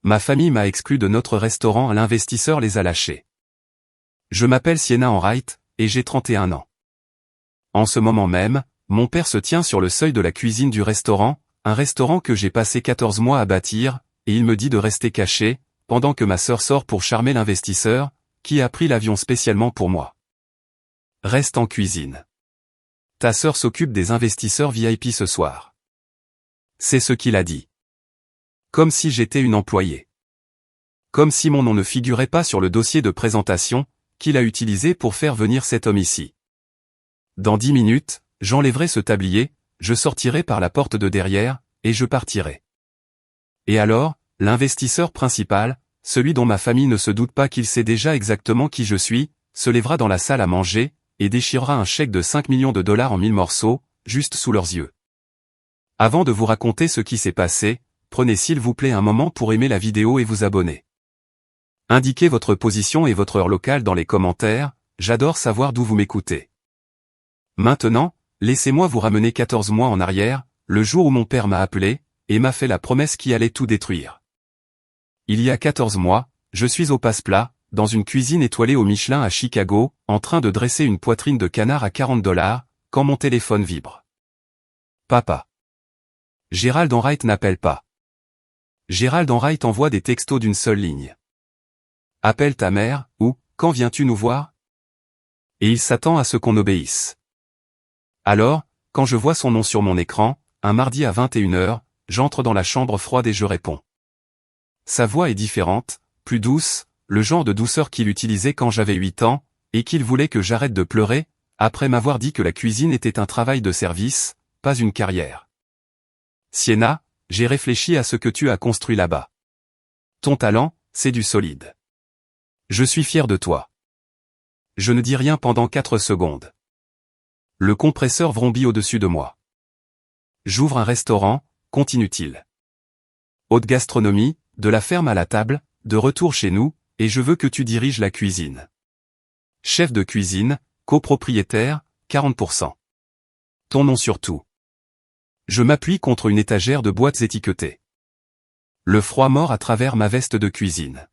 Ma famille m'a exclu de notre restaurant, l'investisseur les a lâchés. Je m'appelle Sienna Enright, et j'ai 31 ans. En ce moment même, mon père se tient sur le seuil de la cuisine du restaurant, un restaurant que j'ai passé 14 mois à bâtir, et il me dit de rester caché, pendant que ma sœur sort pour charmer l'investisseur, qui a pris l'avion spécialement pour moi. Reste en cuisine. Ta sœur s'occupe des investisseurs VIP ce soir. C'est ce qu'il a dit. Comme si j'étais une employée. Comme si mon nom ne figurait pas sur le dossier de présentation, qu'il a utilisé pour faire venir cet homme ici. Dans 10 minutes, j'enlèverai ce tablier, je sortirai par la porte de derrière, et je partirai. Et alors, l'investisseur principal, celui dont ma famille ne se doute pas qu'il sait déjà exactement qui je suis, se lèvera dans la salle à manger, et déchirera un chèque de 5 millions de dollars en 1000 morceaux, juste sous leurs yeux. Avant de vous raconter ce qui s'est passé, prenez s'il vous plaît un moment pour aimer la vidéo et vous abonner. Indiquez votre position et votre heure locale dans les commentaires, j'adore savoir d'où vous m'écoutez. Maintenant, laissez-moi vous ramener 14 mois en arrière, le jour où mon père m'a appelé, et m'a fait la promesse qui allait tout détruire. Il y a 14 mois, je suis au passe-plat, dans une cuisine étoilée au Michelin à Chicago, en train de dresser une poitrine de canard à 40 $, quand mon téléphone vibre. Papa. Gérald Enright n'appelle pas. Gérald Enright envoie des textos d'une seule ligne. Appelle ta mère, ou, quand viens-tu nous voir? Et il s'attend à ce qu'on obéisse. Alors, quand je vois son nom sur mon écran, un mardi à 21 h, j'entre dans la chambre froide et je réponds. Sa voix est différente, plus douce, le genre de douceur qu'il utilisait quand j'avais 8 ans, et qu'il voulait que j'arrête de pleurer, après m'avoir dit que la cuisine était un travail de service, pas une carrière. Sienna, j'ai réfléchi à ce que tu as construit là-bas. Ton talent, c'est du solide. Je suis fier de toi. Je ne dis rien pendant 4 secondes. Le compresseur vrombit au-dessus de moi. J'ouvre un restaurant, continue-t-il. Haute gastronomie, de la ferme à la table, de retour chez nous, et je veux que tu diriges la cuisine. Chef de cuisine, copropriétaire, 40%. Ton nom surtout. Je m'appuie contre une étagère de boîtes étiquetées. Le froid mord à travers ma veste de cuisine.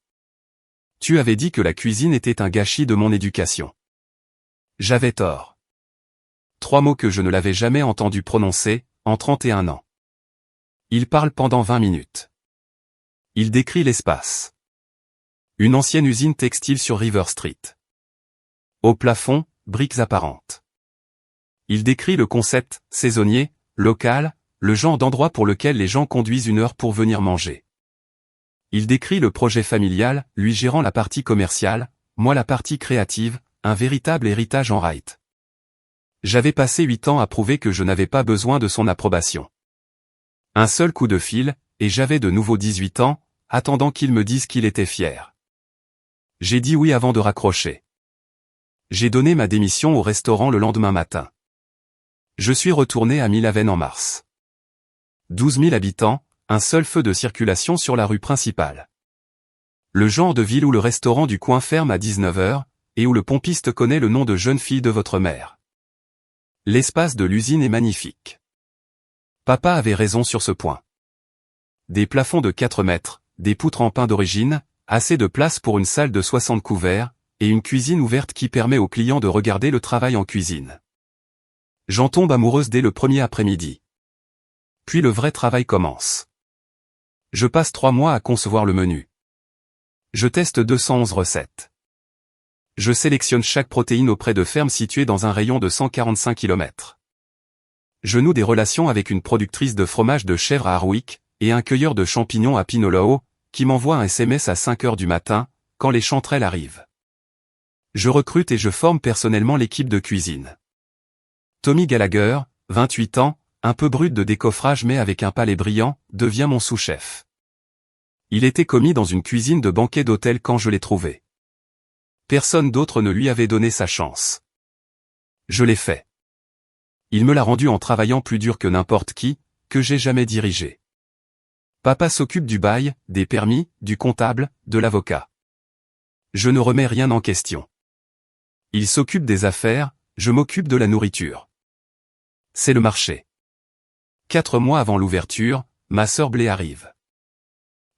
Tu avais dit que la cuisine était un gâchis de mon éducation. J'avais tort. 3 mots que je ne l'avais jamais entendu prononcer, en 31 ans. Il parle pendant 20 minutes. Il décrit l'espace. Une ancienne usine textile sur River Street. Au plafond, briques apparentes. Il décrit le concept, saisonnier, local, le genre d'endroit pour lequel les gens conduisent 1 heure pour venir manger. Il décrit le projet familial, lui gérant la partie commerciale, moi la partie créative, un véritable héritage Enright. J'avais passé 8 ans à prouver que je n'avais pas besoin de son approbation. Un seul coup de fil, et j'avais de nouveau 18 ans, attendant qu'il me dise qu'il était fier. J'ai dit oui avant de raccrocher. J'ai donné ma démission au restaurant le lendemain matin. Je suis retourné à Milaven en mars. 12 000 habitants, un seul feu de circulation sur la rue principale. Le genre de ville où le restaurant du coin ferme à 19 h, et où le pompiste connaît le nom de jeune fille de votre mère. L'espace de l'usine est magnifique. Papa avait raison sur ce point. Des plafonds de 4 mètres, des poutres en pin d'origine, assez de place pour une salle de 60 couverts, et une cuisine ouverte qui permet aux clients de regarder le travail en cuisine. J'en tombe amoureuse dès le premier après-midi. Puis le vrai travail commence. Je passe 3 mois à concevoir le menu. Je teste 211 recettes. Je sélectionne chaque protéine auprès de fermes situées dans un rayon de 145 km. Je noue des relations avec une productrice de fromage de chèvre à Hardwick, et un cueilleur de champignons à Pinoloo, qui m'envoie un SMS à 5 h du matin, quand les chanterelles arrivent. Je recrute et je forme personnellement l'équipe de cuisine. Tommy Gallagher, 28 ans, un peu brut de décoffrage mais avec un palais brillant, devient mon sous-chef. Il était commis dans une cuisine de banquet d'hôtel quand je l'ai trouvé. Personne d'autre ne lui avait donné sa chance. Je l'ai fait. Il me l'a rendu en travaillant plus dur que n'importe qui, que j'ai jamais dirigé. Papa s'occupe du bail, des permis, du comptable, de l'avocat. Je ne remets rien en question. Il s'occupe des affaires, je m'occupe de la nourriture. C'est le marché. 4 mois avant l'ouverture, ma sœur Blé arrive.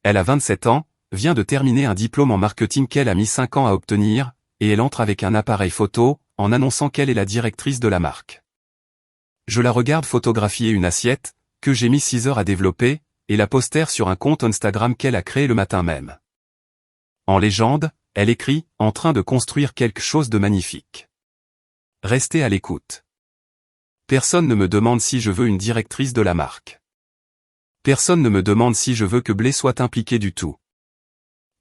Elle a 27 ans, vient de terminer un diplôme en marketing qu'elle a mis 5 ans à obtenir, et elle entre avec un appareil photo, en annonçant qu'elle est la directrice de la marque. Je la regarde photographier une assiette, que j'ai mis 6 heures à développer, et la poster sur un compte Instagram qu'elle a créé le matin même. En légende, elle écrit « En train de construire quelque chose de magnifique ». Restez à l'écoute. Personne ne me demande si je veux une directrice de la marque. Personne ne me demande si je veux que Blé soit impliqué du tout.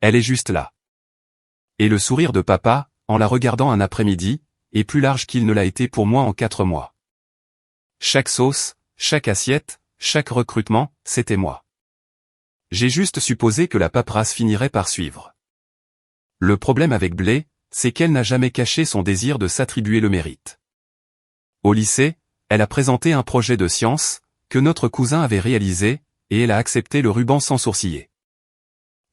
Elle est juste là. Et le sourire de papa, en la regardant un après-midi, est plus large qu'il ne l'a été pour moi en 4 mois. Chaque sauce, chaque assiette, chaque recrutement, c'était moi. J'ai juste supposé que la paperasse finirait par suivre. Le problème avec Blé, c'est qu'elle n'a jamais caché son désir de s'attribuer le mérite. Au lycée, elle a présenté un projet de science, que notre cousin avait réalisé, et elle a accepté le ruban sans sourciller.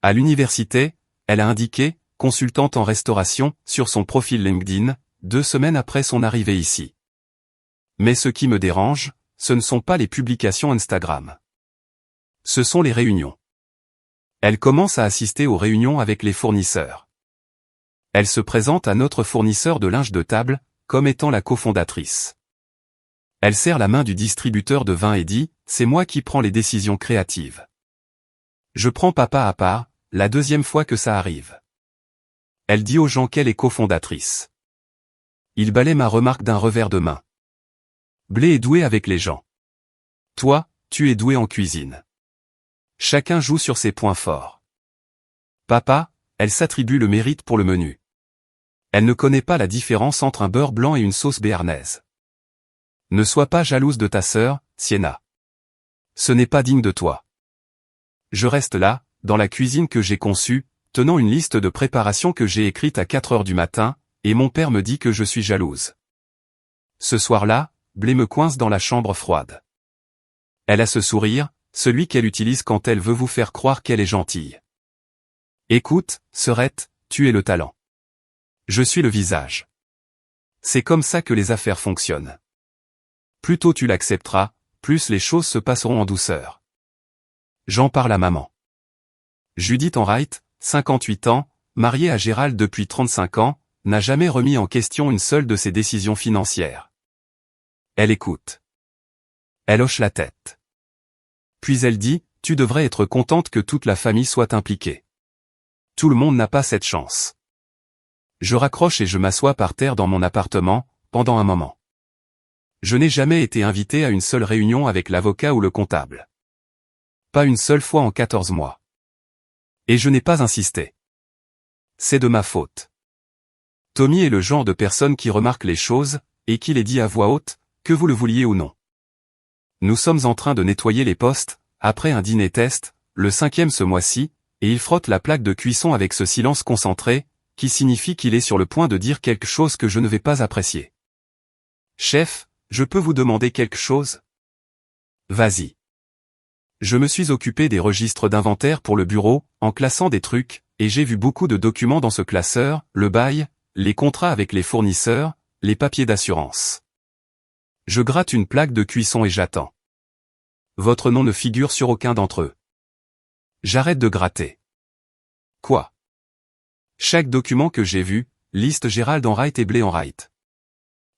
À l'université, elle a indiqué, consultante en restauration, sur son profil LinkedIn, 2 semaines après son arrivée ici. Mais ce qui me dérange, ce ne sont pas les publications Instagram. Ce sont les réunions. Elle commence à assister aux réunions avec les fournisseurs. Elle se présente à notre fournisseur de linge de table, comme étant la cofondatrice. Elle serre la main du distributeur de vin et dit « C'est moi qui prends les décisions créatives. Je prends papa à part, la 2e fois que ça arrive. » Elle dit aux gens qu'elle est cofondatrice. Il balaie ma remarque d'un revers de main. Blé est doué avec les gens. Toi, tu es doué en cuisine. Chacun joue sur ses points forts. Papa, elle s'attribue le mérite pour le menu. Elle ne connaît pas la différence entre un beurre blanc et une sauce béarnaise. Ne sois pas jalouse de ta sœur, Sienna. Ce n'est pas digne de toi. Je reste là, dans la cuisine que j'ai conçue, tenant une liste de préparation que j'ai écrite à 4 heures du matin, et mon père me dit que je suis jalouse. Ce soir-là, Blé me coince dans la chambre froide. Elle a ce sourire, celui qu'elle utilise quand elle veut vous faire croire qu'elle est gentille. Écoute, sœurette, tu es le talent. Je suis le visage. C'est comme ça que les affaires fonctionnent. Plus tôt tu l'accepteras, plus les choses se passeront en douceur. J'en parle à maman. Judith Enright, 58 ans, mariée à Gérald depuis 35 ans, n'a jamais remis en question une seule de ses décisions financières. Elle écoute. Elle hoche la tête. Puis elle dit, tu devrais être contente que toute la famille soit impliquée. Tout le monde n'a pas cette chance. Je raccroche et je m'assois par terre dans mon appartement, pendant un moment. Je n'ai jamais été invité à une seule réunion avec l'avocat ou le comptable. Pas une seule fois en 14 mois. Et je n'ai pas insisté. C'est de ma faute. Tommy est le genre de personne qui remarque les choses, et qui les dit à voix haute, que vous le vouliez ou non. Nous sommes en train de nettoyer les postes, après un dîner test, le 5e ce mois-ci, et il frotte la plaque de cuisson avec ce silence concentré, qui signifie qu'il est sur le point de dire quelque chose que je ne vais pas apprécier. Chef, je peux vous demander quelque chose? Vas-y. Je me suis occupé des registres d'inventaire pour le bureau, en classant des trucs, et j'ai vu beaucoup de documents dans ce classeur, le bail, les contrats avec les fournisseurs, les papiers d'assurance. Je gratte une plaque de cuisson et j'attends. Votre nom ne figure sur aucun d'entre eux. J'arrête de gratter. Quoi? Chaque document que j'ai vu, liste Gérald Enright et Blé Enright.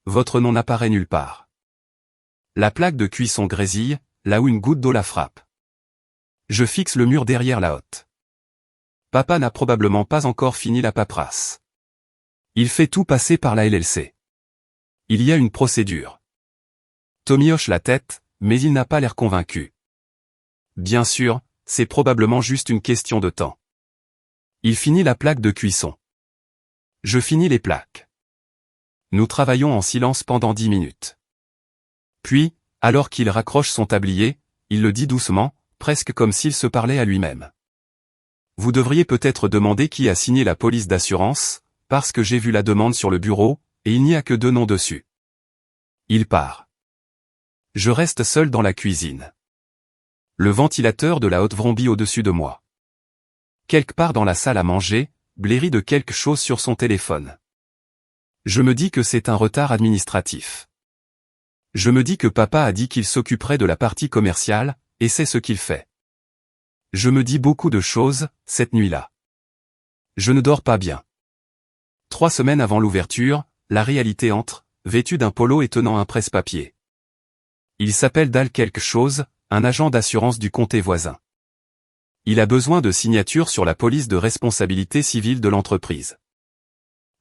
Votre nom n'apparaît nulle part. La plaque de cuisson grésille, là où une goutte d'eau la frappe. Je fixe le mur derrière la hotte. Papa n'a probablement pas encore fini la paperasse. Il fait tout passer par la LLC. Il y a une procédure. Tommy hoche la tête, mais il n'a pas l'air convaincu. Bien sûr, c'est probablement juste une question de temps. Il finit la plaque de cuisson. Je finis les plaques. Nous travaillons en silence pendant 10 minutes. Puis, alors qu'il raccroche son tablier, il le dit doucement, presque comme s'il se parlait à lui-même. Vous devriez peut-être demander qui a signé la police d'assurance, parce que j'ai vu la demande sur le bureau, et il n'y a que 2 noms dessus. Il part. Je reste seul dans la cuisine. Le ventilateur de la haute vrombit au-dessus de moi. Quelque part dans la salle à manger, Blé rit de quelque chose sur son téléphone. Je me dis que c'est un retard administratif. Je me dis que papa a dit qu'il s'occuperait de la partie commerciale, et c'est ce qu'il fait. Je me dis beaucoup de choses, cette nuit-là. Je ne dors pas bien. 3 semaines avant l'ouverture, la réalité entre, vêtu d'un polo et tenant un presse-papier. Il s'appelle Dal quelque chose, un agent d'assurance du comté voisin. Il a besoin de signatures sur la police de responsabilité civile de l'entreprise.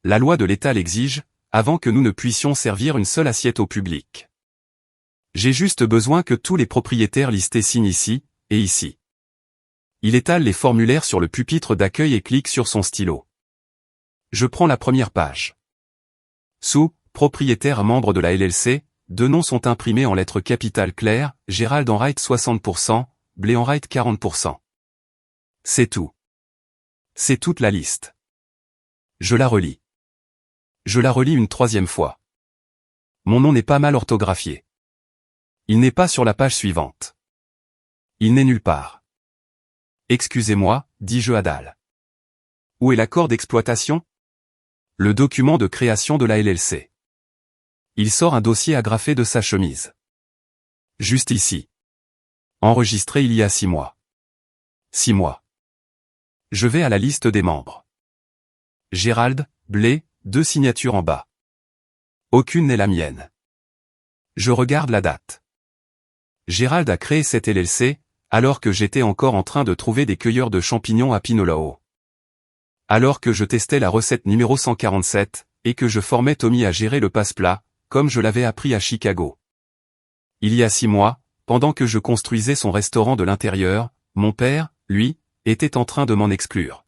La loi de l'État l'exige, avant que nous ne puissions servir une seule assiette au public. J'ai juste besoin que tous les propriétaires listés signent ici, et ici. Il étale les formulaires sur le pupitre d'accueil et clique sur son stylo. Je prends la première page. Sous, propriétaire membre de la LLC, 2 noms sont imprimés en lettres capitales claires, Gérald Enright 60%, Blé Enright 40%. C'est tout. C'est toute la liste. Je la relis. Je la relis une 3e fois. Mon nom n'est pas mal orthographié. Il n'est pas sur la page suivante. Il n'est nulle part. Excusez-moi, dis-je à Dal. Où est l'accord d'exploitation? Le document de création de la LLC. Il sort un dossier agrafé de sa chemise. Juste ici. Enregistré il y a 6 mois. 6 mois. Je vais à la liste des membres. Gérald, Blé, 2 signatures en bas. Aucune n'est la mienne. Je regarde la date. Gérald a créé cette LLC, alors que j'étais encore en train de trouver des cueilleurs de champignons à Pinoloo. Alors que je testais la recette numéro 147, et que je formais Tommy à gérer le passe-plat, comme je l'avais appris à Chicago. Il y a 6 mois, pendant que je construisais son restaurant de l'intérieur, mon père, lui, était en train de m'en exclure.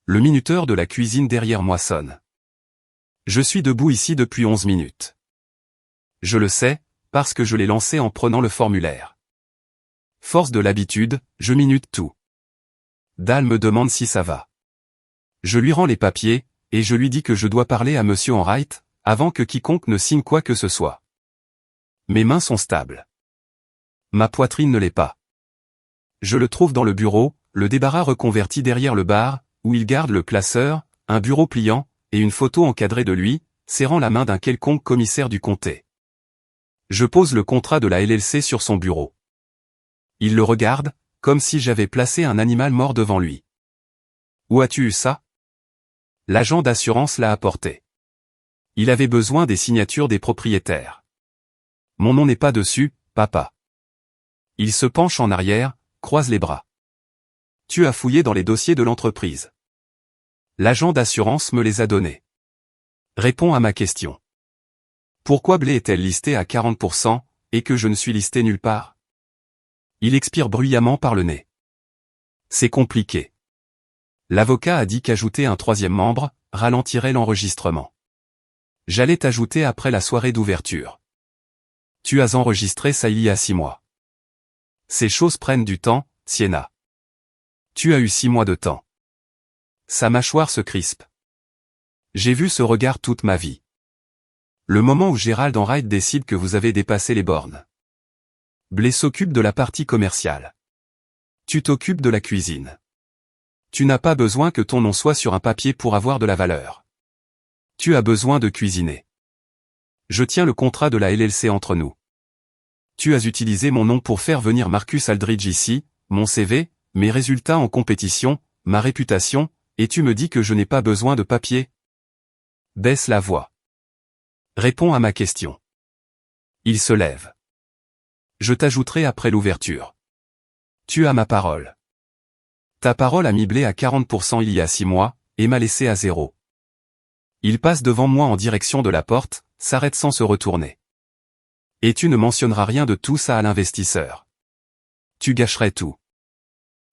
Le minuteur de la cuisine derrière moi sonne. Je suis debout ici depuis 11 minutes. Je le sais, parce que je l'ai lancé en prenant le formulaire. Force de l'habitude, je minute tout. Dal me demande si ça va. Je lui rends les papiers, et je lui dis que je dois parler à Monsieur Enright, avant que quiconque ne signe quoi que ce soit. Mes mains sont stables. Ma poitrine ne l'est pas. Je le trouve dans le bureau, le débarras reconverti derrière le bar, où il garde le classeur, un bureau pliant, et une photo encadrée de lui, serrant la main d'un quelconque commissaire du comté. Je pose le contrat de la LLC sur son bureau. Il le regarde, comme si j'avais placé un animal mort devant lui. Où as-tu eu ça? L'agent d'assurance l'a apporté. Il avait besoin des signatures des propriétaires. Mon nom n'est pas dessus, papa. Il se penche en arrière, croise les bras. Tu as fouillé dans les dossiers de l'entreprise. L'agent d'assurance me les a donnés. Réponds à ma question. Pourquoi Blé est-elle listée à 40%, et que je ne suis listé nulle part? Il expire bruyamment par le nez. C'est compliqué. L'avocat a dit qu'ajouter un 3e membre ralentirait l'enregistrement. J'allais t'ajouter après la soirée d'ouverture. Tu as enregistré ça il y a 6 mois. Ces choses prennent du temps, Sienna. Tu as eu 6 mois de temps. Sa mâchoire se crispe. J'ai vu ce regard toute ma vie. Le moment où Gérald Enright décide que vous avez dépassé les bornes. Blé s'occupe de la partie commerciale. Tu t'occupes de la cuisine. Tu n'as pas besoin que ton nom soit sur un papier pour avoir de la valeur. Tu as besoin de cuisiner. Je tiens le contrat de la LLC entre nous. Tu as utilisé mon nom pour faire venir Marcus Aldridge ici, mon CV, mes résultats en compétition, ma réputation, et tu me dis que je n'ai pas besoin de papier? Baisse la voix. Réponds à ma question. Il se lève. Je t'ajouterai après l'ouverture. Tu as ma parole. Ta parole a mis Blé à 40% il y a 6 mois, et m'a laissé à 0. Il passe devant moi en direction de la porte, s'arrête sans se retourner. Et tu ne mentionneras rien de tout ça à l'investisseur. Tu gâcherais tout.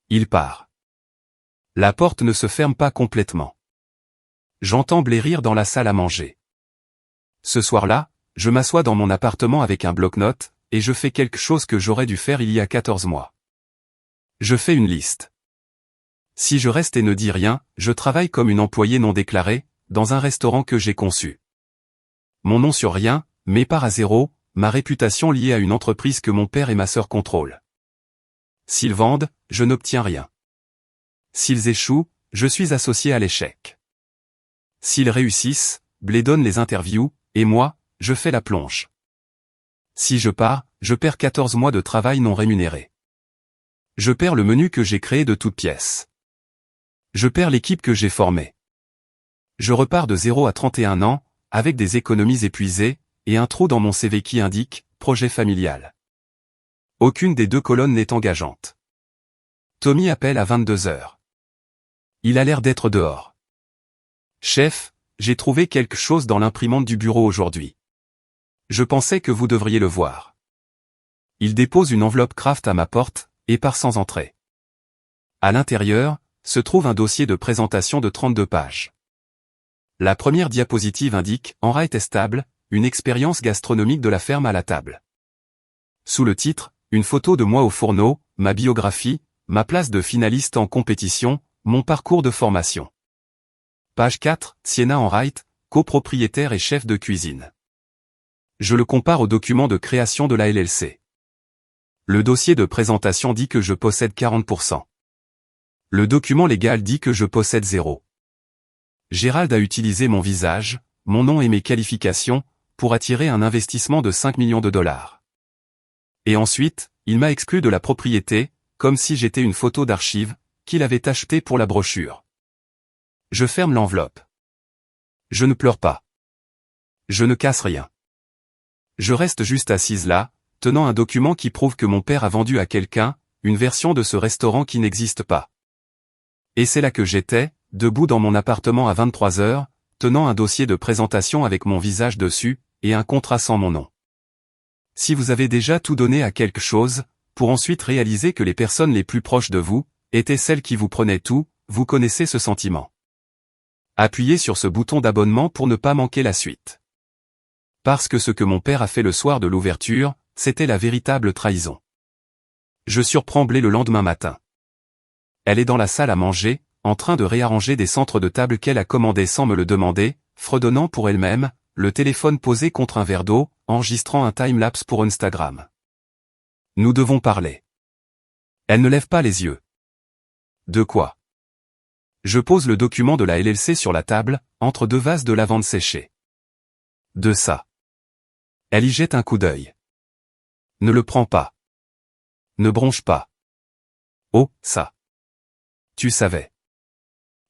Il part. La porte ne se ferme pas complètement. J'entends Blé rire dans la salle à manger. Ce soir-là, je m'assois dans mon appartement avec un bloc-notes, et je fais quelque chose que j'aurais dû faire il y a 14 mois. Je fais une liste. Si je reste et ne dis rien, je travaille comme une employée non déclarée, dans un restaurant que j'ai conçu. Mon nom sur rien, mes parts à 0, ma réputation liée à une entreprise que mon père et ma sœur contrôlent. S'ils vendent, je n'obtiens rien. S'ils échouent, je suis associé à l'échec. S'ils réussissent, Blé donne les interviews, et moi, je fais la plonge. Si je pars, je perds 14 mois de travail non rémunéré. Je perds le menu que j'ai créé de toutes pièces. Je perds l'équipe que j'ai formée. Je repars de 0 à 31 ans, avec des économies épuisées, et un trou dans mon CV qui indique « projet familial ». Aucune des deux colonnes n'est engageante. Tommy appelle à 22 heures. Il a l'air d'être dehors. Chef, j'ai trouvé quelque chose dans l'imprimante du bureau aujourd'hui. Je pensais que vous devriez le voir. Il dépose une enveloppe Kraft à ma porte, et part sans entrer. À l'intérieur, se trouve un dossier de présentation de 32 pages. La première diapositive indique « En rate stable, une expérience gastronomique de la ferme à la table ». Sous le titre, une photo de moi au fourneau, ma biographie, ma place de finaliste en compétition, mon parcours de formation. Page 4, Sienna Enright, copropriétaire et chef de cuisine. Je le compare au document de création de la LLC. Le dossier de présentation dit que je possède 40%. Le document légal dit que je possède 0. Gérald a utilisé mon visage, mon nom et mes qualifications, pour attirer un investissement de 5 millions de dollars. Et ensuite, il m'a exclu de la propriété, comme si j'étais une photo d'archive, qu'il avait achetée pour la brochure. Je ferme l'enveloppe. Je ne pleure pas. Je ne casse rien. Je reste juste assise là, tenant un document qui prouve que mon père a vendu à quelqu'un, une version de ce restaurant qui n'existe pas. Et c'est là que j'étais, debout dans mon appartement à 23 heures, tenant un dossier de présentation avec mon visage dessus, et un contrat sans mon nom. Si vous avez déjà tout donné à quelque chose, pour ensuite réaliser que les personnes les plus proches de vous, étaient celles qui vous prenaient tout, vous connaissez ce sentiment. Appuyez sur ce bouton d'abonnement pour ne pas manquer la suite. Parce que ce que mon père a fait le soir de l'ouverture, c'était la véritable trahison. Je surprends Blé le lendemain matin. Elle est dans la salle à manger, en train de réarranger des centres de table qu'elle a commandés sans me le demander, fredonnant pour elle-même, le téléphone posé contre un verre d'eau, enregistrant un time-lapse pour Instagram. Nous devons parler. Elle ne lève pas les yeux. De quoi? Je pose le document de la LLC sur la table, entre deux vases de lavande séchée. De ça. Elle y jette un coup d'œil. Ne le prends pas. Ne bronche pas. Oh, ça. Tu savais.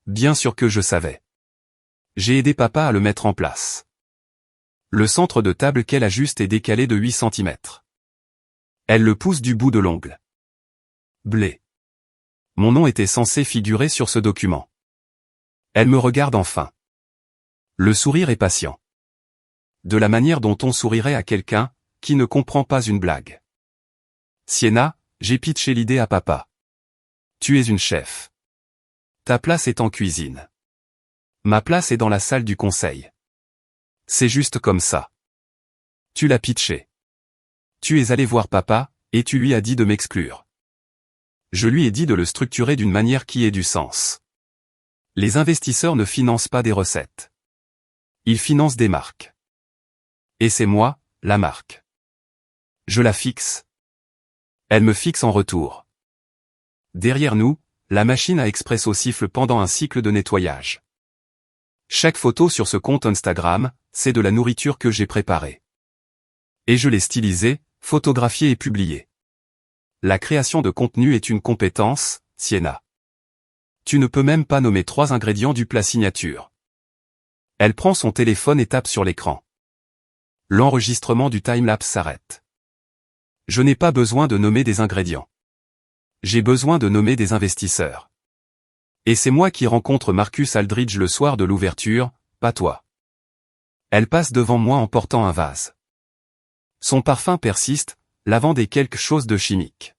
Bien sûr que je savais. J'ai aidé papa à le mettre en place. Le centre de table qu'elle ajuste est décalé de 8 cm. Elle le pousse du bout de l'ongle. Blé. Mon nom était censé figurer sur ce document. Elle me regarde enfin. Le sourire est patient. De la manière dont on sourirait à quelqu'un qui ne comprend pas une blague. Sienna, j'ai pitché l'idée à papa. Tu es une chef. Ta place est en cuisine. Ma place est dans la salle du conseil. C'est juste comme ça. Tu l'as pitché. Tu es allé voir papa, et tu lui as dit de m'exclure. Je lui ai dit de le structurer d'une manière qui ait du sens. Les investisseurs ne financent pas des recettes. Ils financent des marques. Et c'est moi, la marque. Je la fixe. Elle me fixe en retour. Derrière nous, la machine à expresso siffle pendant un cycle de nettoyage. Chaque photo sur ce compte Instagram, c'est de la nourriture que j'ai préparée. Et je l'ai stylisée, photographiée et publiée. La création de contenu est une compétence, Sienna. Tu ne peux même pas nommer 3 ingrédients du plat signature. Elle prend son téléphone et tape sur l'écran. L'enregistrement du timelapse s'arrête. Je n'ai pas besoin de nommer des ingrédients. J'ai besoin de nommer des investisseurs. Et c'est moi qui rencontre Marcus Aldridge le soir de l'ouverture, pas toi. Elle passe devant moi en portant un vase. Son parfum persiste, lavande est quelque chose de chimique.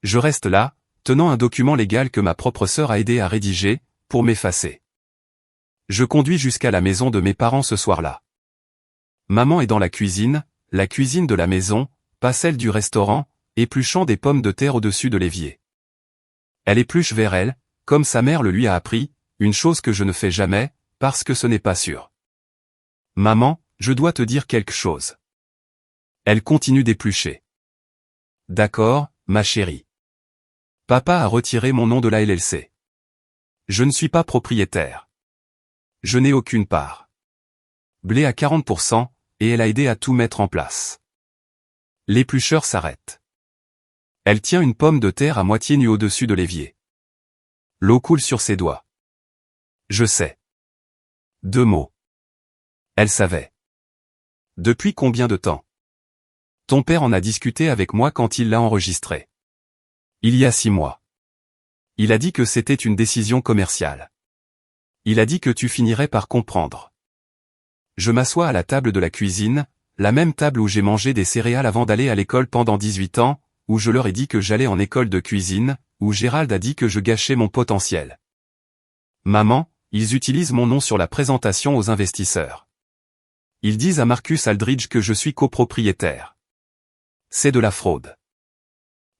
Je reste là, tenant un document légal que ma propre sœur a aidé à rédiger, pour m'effacer. Je conduis jusqu'à la maison de mes parents ce soir-là. Maman est dans la cuisine de la maison, pas celle du restaurant, épluchant des pommes de terre au-dessus de l'évier. Elle épluche vers elle, comme sa mère le lui a appris, une chose que je ne fais jamais, parce que ce n'est pas sûr. Maman, je dois te dire quelque chose. Elle continue d'éplucher. D'accord, ma chérie. Papa a retiré mon nom de la LLC. Je ne suis pas propriétaire. Je n'ai aucune part. Blé à 40%, et elle a aidé à tout mettre en place. L'éplucheur s'arrête. Elle tient une pomme de terre à moitié nue au-dessus de l'évier. L'eau coule sur ses doigts. Je sais. 2 mots. Elle savait. Depuis combien de temps? Ton père en a discuté avec moi quand il l'a enregistré. Il y a 6 mois. Il a dit que c'était une décision commerciale. Il a dit que tu finirais par comprendre. Je m'assois à la table de la cuisine, la même table où j'ai mangé des céréales avant d'aller à l'école pendant 18 ans, où je leur ai dit que j'allais en école de cuisine, où Gérald a dit que je gâchais mon potentiel. Maman, ils utilisent mon nom sur la présentation aux investisseurs. Ils disent à Marcus Aldridge que je suis copropriétaire. C'est de la fraude.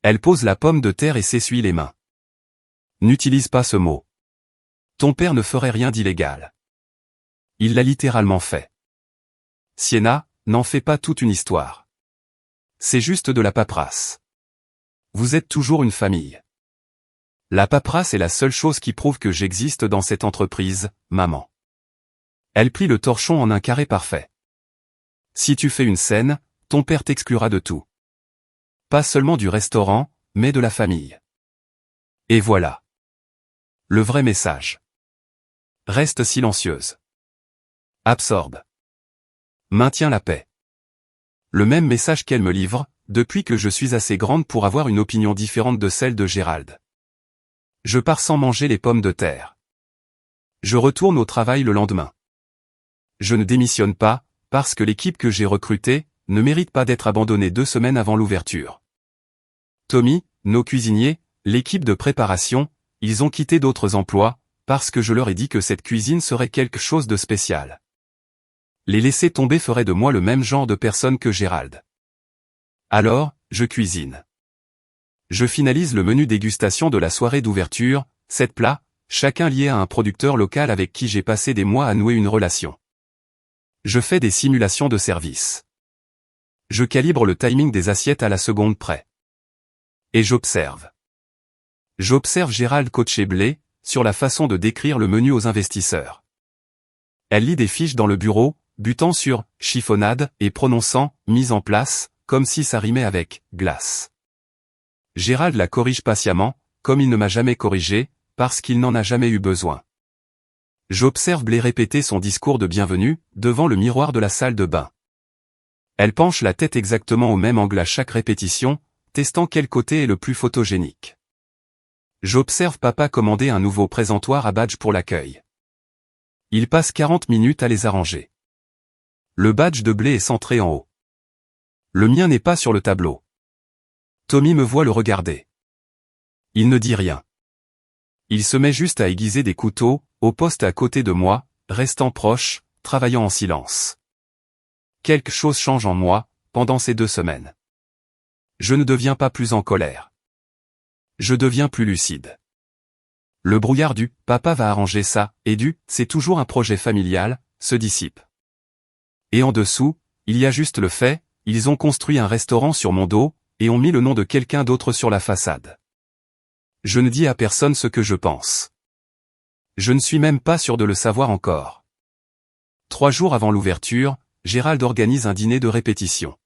Elle pose la pomme de terre et s'essuie les mains. N'utilise pas ce mot. Ton père ne ferait rien d'illégal. Il l'a littéralement fait. Sienna, n'en fais pas toute une histoire. C'est juste de la paperasse. Vous êtes toujours une famille. La paperasse est la seule chose qui prouve que j'existe dans cette entreprise, maman. Elle plie le torchon en un carré parfait. Si tu fais une scène, ton père t'exclura de tout. Pas seulement du restaurant, mais de la famille. Et voilà. Le vrai message. Reste silencieuse. Absorbe. Maintiens la paix. Le même message qu'elle me livre, depuis que je suis assez grande pour avoir une opinion différente de celle de Gérald. Je pars sans manger les pommes de terre. Je retourne au travail le lendemain. Je ne démissionne pas, parce que l'équipe que j'ai recrutée ne mérite pas d'être abandonnée 2 semaines avant l'ouverture. Tommy, nos cuisiniers, l'équipe de préparation, ils ont quitté d'autres emplois, parce que je leur ai dit que cette cuisine serait quelque chose de spécial. Les laisser tomber ferait de moi le même genre de personne que Gérald. Alors, je cuisine. Je finalise le menu dégustation de la soirée d'ouverture, 7 plats, chacun lié à un producteur local avec qui j'ai passé des mois à nouer une relation. Je fais des simulations de service. Je calibre le timing des assiettes à la seconde près. Et j'observe. J'observe Gérald coacher Blé, sur la façon de décrire le menu aux investisseurs. Elle lit des fiches dans le bureau, butant sur « chiffonnade » et prononçant « mise en place », comme si ça rimait avec « glace ». Gérald la corrige patiemment, comme il ne m'a jamais corrigé, parce qu'il n'en a jamais eu besoin. J'observe Blé répéter son discours de bienvenue, devant le miroir de la salle de bain. Elle penche la tête exactement au même angle à chaque répétition, testant quel côté est le plus photogénique. J'observe papa commander un nouveau présentoir à badge pour l'accueil. Il passe 40 minutes à les arranger. Le badge de Blé est centré en haut. Le mien n'est pas sur le tableau. Tommy me voit le regarder. Il ne dit rien. Il se met juste à aiguiser des couteaux, au poste à côté de moi, restant proche, travaillant en silence. Quelque chose change en moi, pendant ces 2 semaines. Je ne deviens pas plus en colère. Je deviens plus lucide. Le brouillard du « papa va arranger ça » et du « c'est toujours un projet familial » se dissipe. Et en dessous, il y a juste le fait, ils ont construit un restaurant sur mon dos, et ont mis le nom de quelqu'un d'autre sur la façade. Je ne dis à personne ce que je pense. Je ne suis même pas sûr de le savoir encore. 3 jours avant l'ouverture, Gérald organise un dîner de répétition.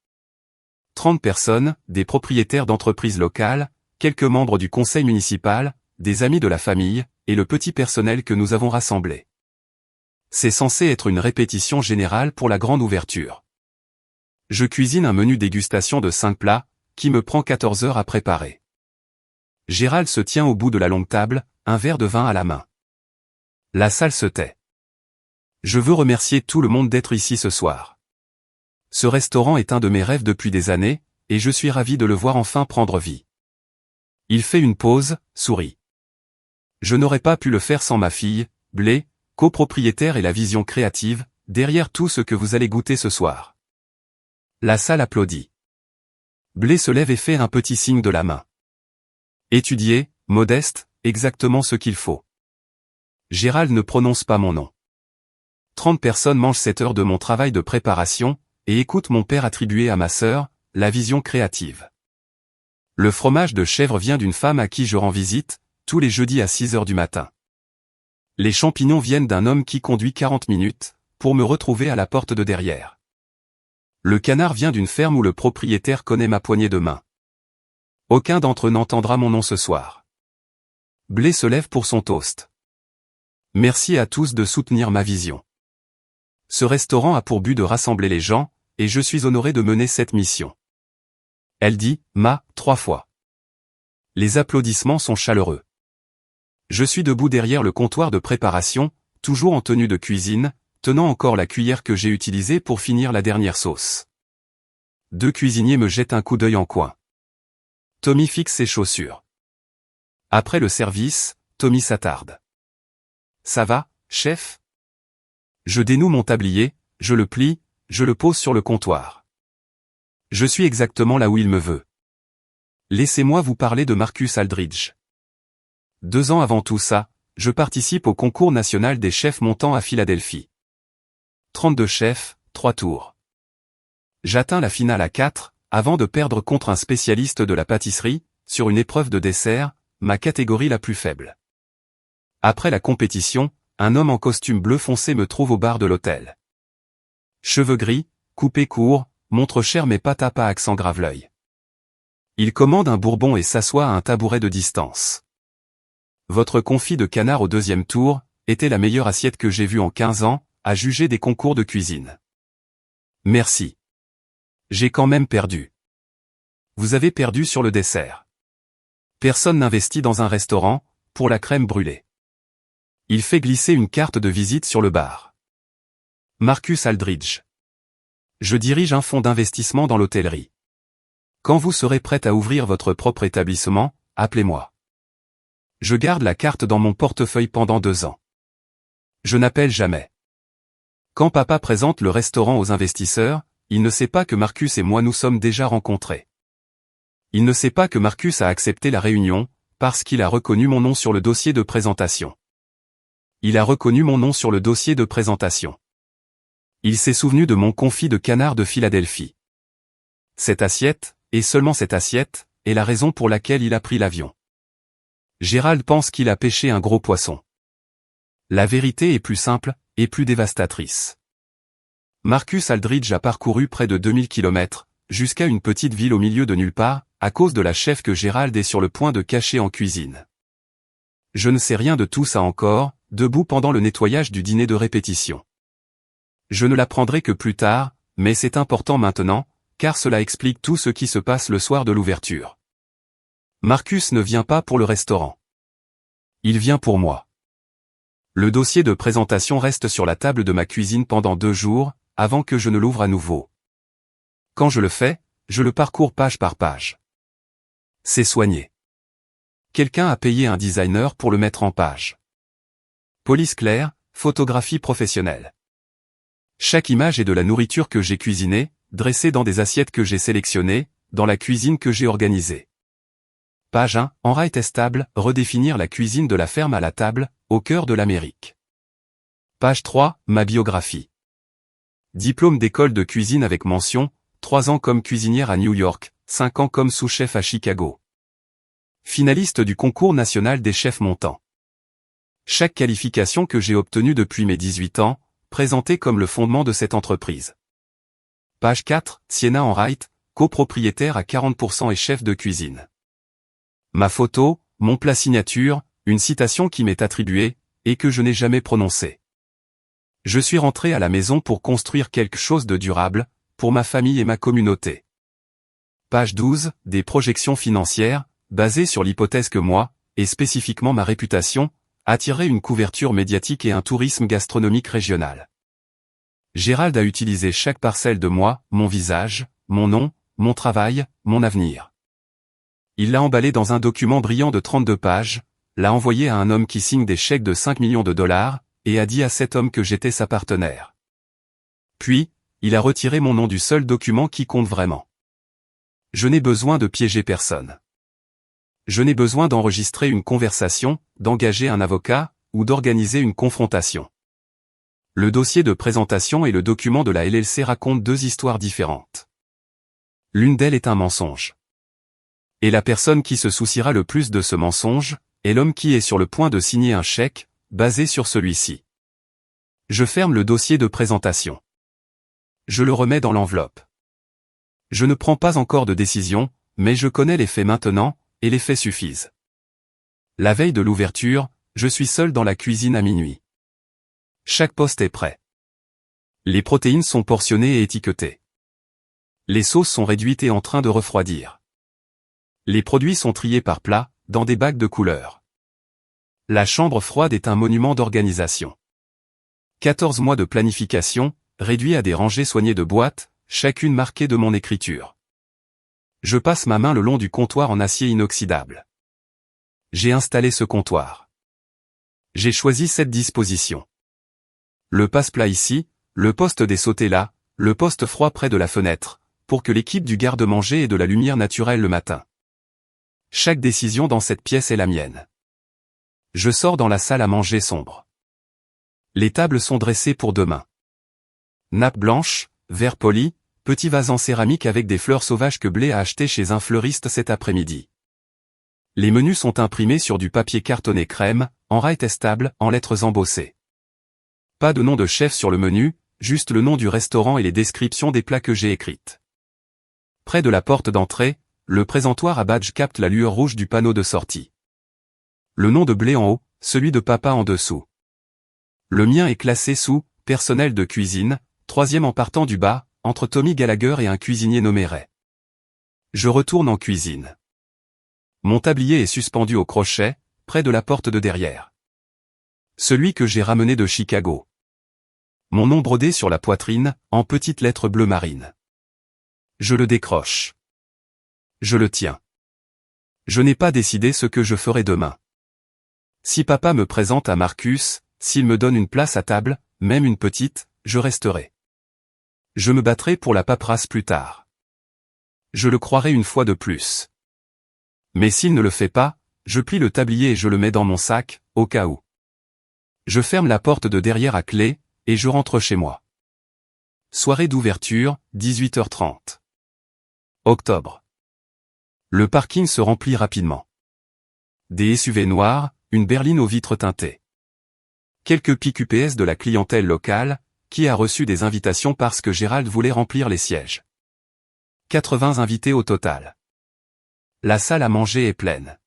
30 personnes, des propriétaires d'entreprises locales, quelques membres du conseil municipal, des amis de la famille, et le petit personnel que nous avons rassemblé. C'est censé être une répétition générale pour la grande ouverture. Je cuisine un menu dégustation de 5 plats, qui me prend 14 heures à préparer. Gérald se tient au bout de la longue table, un verre de vin à la main. La salle se tait. Je veux remercier tout le monde d'être ici ce soir. Ce restaurant est un de mes rêves depuis des années, et je suis ravi de le voir enfin prendre vie. Il fait une pause, sourit. Je n'aurais pas pu le faire sans ma fille, Blé, copropriétaire et la vision créative, derrière tout ce que vous allez goûter ce soir. La salle applaudit. Blé se lève et fait un petit signe de la main. Étudier, modeste, exactement ce qu'il faut. Gérald ne prononce pas mon nom. 30 personnes mangent 7 heures de mon travail de préparation, et écoutent mon père attribuer à ma sœur, la vision créative. Le fromage de chèvre vient d'une femme à qui je rends visite, tous les jeudis à 6 heures du matin. Les champignons viennent d'un homme qui conduit 40 minutes, pour me retrouver à la porte de derrière. Le canard vient d'une ferme où le propriétaire connaît ma poignée de main. Aucun d'entre eux n'entendra mon nom ce soir. Blé se lève pour son toast. Merci à tous de soutenir ma vision. Ce restaurant a pour but de rassembler les gens, et je suis honoré de mener cette mission. Elle dit « Ma » 3 fois. Les applaudissements sont chaleureux. Je suis debout derrière le comptoir de préparation, toujours en tenue de cuisine, tenant encore la cuillère que j'ai utilisée pour finir la dernière sauce. 2 cuisiniers me jettent un coup d'œil en coin. Tommy fixe ses chaussures. Après le service, Tommy s'attarde. Ça va, chef? Je dénoue mon tablier, je le plie, je le pose sur le comptoir. Je suis exactement là où il me veut. Laissez-moi vous parler de Marcus Aldridge. 2 ans avant tout ça, je participe au concours national des chefs montants à Philadelphie. 32 chefs, 3 tours. J'atteins la finale à 4, avant de perdre contre un spécialiste de la pâtisserie, sur une épreuve de dessert, ma catégorie la plus faible. Après la compétition, un homme en costume bleu foncé me trouve au bar de l'hôtel. Cheveux gris, coupés courts, montre cher mais pas tapa accent grave-l'œil. Il commande un bourbon et s'assoit à un tabouret de distance. Votre confit de canard au 2e tour, était la meilleure assiette que j'ai vue en 15 ans, à juger des concours de cuisine. Merci. J'ai quand même perdu. Vous avez perdu sur le dessert. Personne n'investit dans un restaurant, pour la crème brûlée. Il fait glisser une carte de visite sur le bar. Marcus Aldridge. Je dirige un fonds d'investissement dans l'hôtellerie. Quand vous serez prête à ouvrir votre propre établissement, appelez-moi. Je garde la carte dans mon portefeuille pendant 2 ans. Je n'appelle jamais. Quand papa présente le restaurant aux investisseurs, il ne sait pas que Marcus et moi nous sommes déjà rencontrés. Il ne sait pas que Marcus a accepté la réunion, parce qu'il a reconnu mon nom sur le dossier de présentation. Il a reconnu mon nom sur le dossier de présentation. Il s'est souvenu de mon confit de canard de Philadelphie. Cette assiette, et seulement cette assiette, est la raison pour laquelle il a pris l'avion. Gérald pense qu'il a pêché un gros poisson. La vérité est plus simple, et plus dévastatrice. Marcus Aldridge a parcouru près de 2000 km, jusqu'à une petite ville au milieu de nulle part, à cause de la chef que Gérald est sur le point de cacher en cuisine. Je ne sais rien de tout ça encore, debout pendant le nettoyage du dîner de répétition. Je ne l'apprendrai que plus tard, mais c'est important maintenant, car cela explique tout ce qui se passe le soir de l'ouverture. Marcus ne vient pas pour le restaurant. Il vient pour moi. Le dossier de présentation reste sur la table de ma cuisine pendant 2 jours, avant que je ne l'ouvre à nouveau. Quand je le fais, je le parcours page par page. C'est soigné. Quelqu'un a payé un designer pour le mettre en page. Police claire, photographie professionnelle. Chaque image est de la nourriture que j'ai cuisinée, dressée dans des assiettes que j'ai sélectionnées, dans la cuisine que j'ai organisée. Page 1, en right estable, redéfinir la cuisine de la ferme à la table, au cœur de l'Amérique. Page 3, ma biographie. Diplôme d'école de cuisine avec mention, 3 ans comme cuisinière à New York, 5 ans comme sous-chef à Chicago. Finaliste du concours national des chefs montants. Chaque qualification que j'ai obtenue depuis mes 18 ans, présentée comme le fondement de cette entreprise. Page 4, Sienna Enright, copropriétaire à 40% et chef de cuisine. Ma photo, mon plat signature, une citation qui m'est attribuée, et que je n'ai jamais prononcée. Je suis rentré à la maison pour construire quelque chose de durable, pour ma famille et ma communauté. Page 12, des projections financières, basées sur l'hypothèse que moi, et spécifiquement ma réputation, attirerait une couverture médiatique et un tourisme gastronomique régional. Gérald a utilisé chaque parcelle de moi, mon visage, mon nom, mon travail, mon avenir. Il l'a emballé dans un document brillant de 32 pages, l'a envoyé à un homme qui signe des chèques de 5 millions de dollars, et a dit à cet homme que j'étais sa partenaire. Puis, il a retiré mon nom du seul document qui compte vraiment. Je n'ai besoin de piéger personne. Je n'ai besoin d'enregistrer une conversation, d'engager un avocat, ou d'organiser une confrontation. Le dossier de présentation et le document de la LLC racontent 2 histoires différentes. L'une d'elles est un mensonge. Et la personne qui se souciera le plus de ce mensonge, est l'homme qui est sur le point de signer un chèque, basé sur celui-ci. Je ferme le dossier de présentation. Je le remets dans l'enveloppe. Je ne prends pas encore de décision, mais je connais les faits maintenant, et les faits suffisent. La veille de l'ouverture, je suis seul dans la cuisine à minuit. Chaque poste est prêt. Les protéines sont portionnées et étiquetées. Les sauces sont réduites et en train de refroidir. Les produits sont triés par plat, dans des bacs de couleurs. La chambre froide est un monument d'organisation. 14 mois de planification, réduits à des rangées soignées de boîtes, chacune marquée de mon écriture. Je passe ma main le long du comptoir en acier inoxydable. J'ai installé ce comptoir. J'ai choisi cette disposition. Le passe-plat ici, le poste des sautés là, le poste froid près de la fenêtre, pour que l'équipe du garde-manger ait de la lumière naturelle le matin. Chaque décision dans cette pièce est la mienne. Je sors dans la salle à manger sombre. Les tables sont dressées pour demain. Nappe blanche, verre poli, petit vase en céramique avec des fleurs sauvages que Blé a acheté chez un fleuriste cet après-midi. Les menus sont imprimés sur du papier cartonné crème, en rail testable, en lettres embossées. Pas de nom de chef sur le menu, juste le nom du restaurant et les descriptions des plats que j'ai écrites. Près de la porte d'entrée, le présentoir à badge capte la lueur rouge du panneau de sortie. Le nom de Blé en haut, celui de papa en dessous. Le mien est classé sous « Personnel de cuisine », troisième en partant du bas, entre Tommy Gallagher et un cuisinier nommé Ray. Je retourne en cuisine. Mon tablier est suspendu au crochet, près de la porte de derrière. Celui que j'ai ramené de Chicago. Mon nom brodé sur la poitrine, en petites lettres bleu marine. Je le décroche. Je le tiens. Je n'ai pas décidé ce que je ferai demain. Si papa me présente à Marcus, s'il me donne une place à table, même une petite, je resterai. Je me battrai pour la paperasse plus tard. Je le croirai une fois de plus. Mais s'il ne le fait pas, je plie le tablier et je le mets dans mon sac, au cas où. Je ferme la porte de derrière à clé, et je rentre chez moi. Soirée d'ouverture, 18h30. Octobre. Le parking se remplit rapidement. Des SUV noirs, une berline aux vitres teintées. Quelques pics UPS de la clientèle locale, qui a reçu des invitations parce que Gérald voulait remplir les sièges. 80 invités au total. La salle à manger est pleine.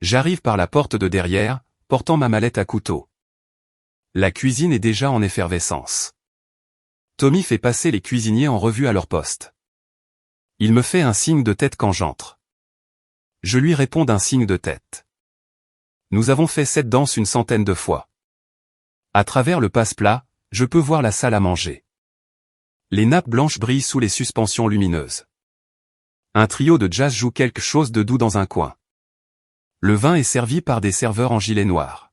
J'arrive par la porte de derrière, portant ma mallette à couteau. La cuisine est déjà en effervescence. Tommy fait passer les cuisiniers en revue à leur poste. Il me fait un signe de tête quand j'entre. Je lui réponds d'un signe de tête. Nous avons fait cette danse une centaine de fois. À travers le passe-plat, je peux voir la salle à manger. Les nappes blanches brillent sous les suspensions lumineuses. Un trio de jazz joue quelque chose de doux dans un coin. Le vin est servi par des serveurs en gilet noir.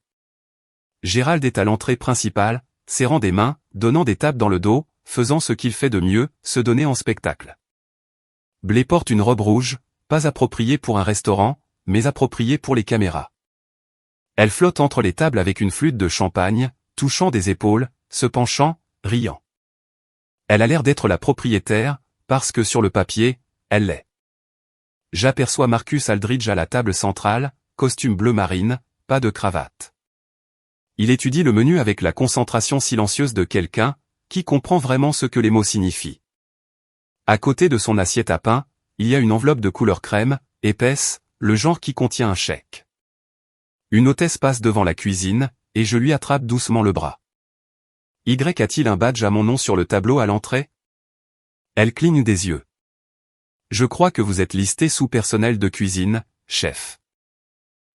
Gérald est à l'entrée principale, serrant des mains, donnant des tapes dans le dos, faisant ce qu'il fait de mieux, se donner en spectacle. Blé porte une robe rouge, pas appropriée pour un restaurant, mais appropriée pour les caméras. Elle flotte entre les tables avec une flûte de champagne, touchant des épaules, se penchant, riant. Elle a l'air d'être la propriétaire, parce que sur le papier, elle l'est. J'aperçois Marcus Aldridge à la table centrale, costume bleu marine, pas de cravate. Il étudie le menu avec la concentration silencieuse de quelqu'un, qui comprend vraiment ce que les mots signifient. À côté de son assiette à pain, il y a une enveloppe de couleur crème, épaisse, le genre qui contient un chèque. Une hôtesse passe devant la cuisine, et je lui attrape doucement le bras. Y a-t-il un badge à mon nom sur le tableau à l'entrée? Elle cligne des yeux. Je crois que vous êtes listé sous personnel de cuisine, chef.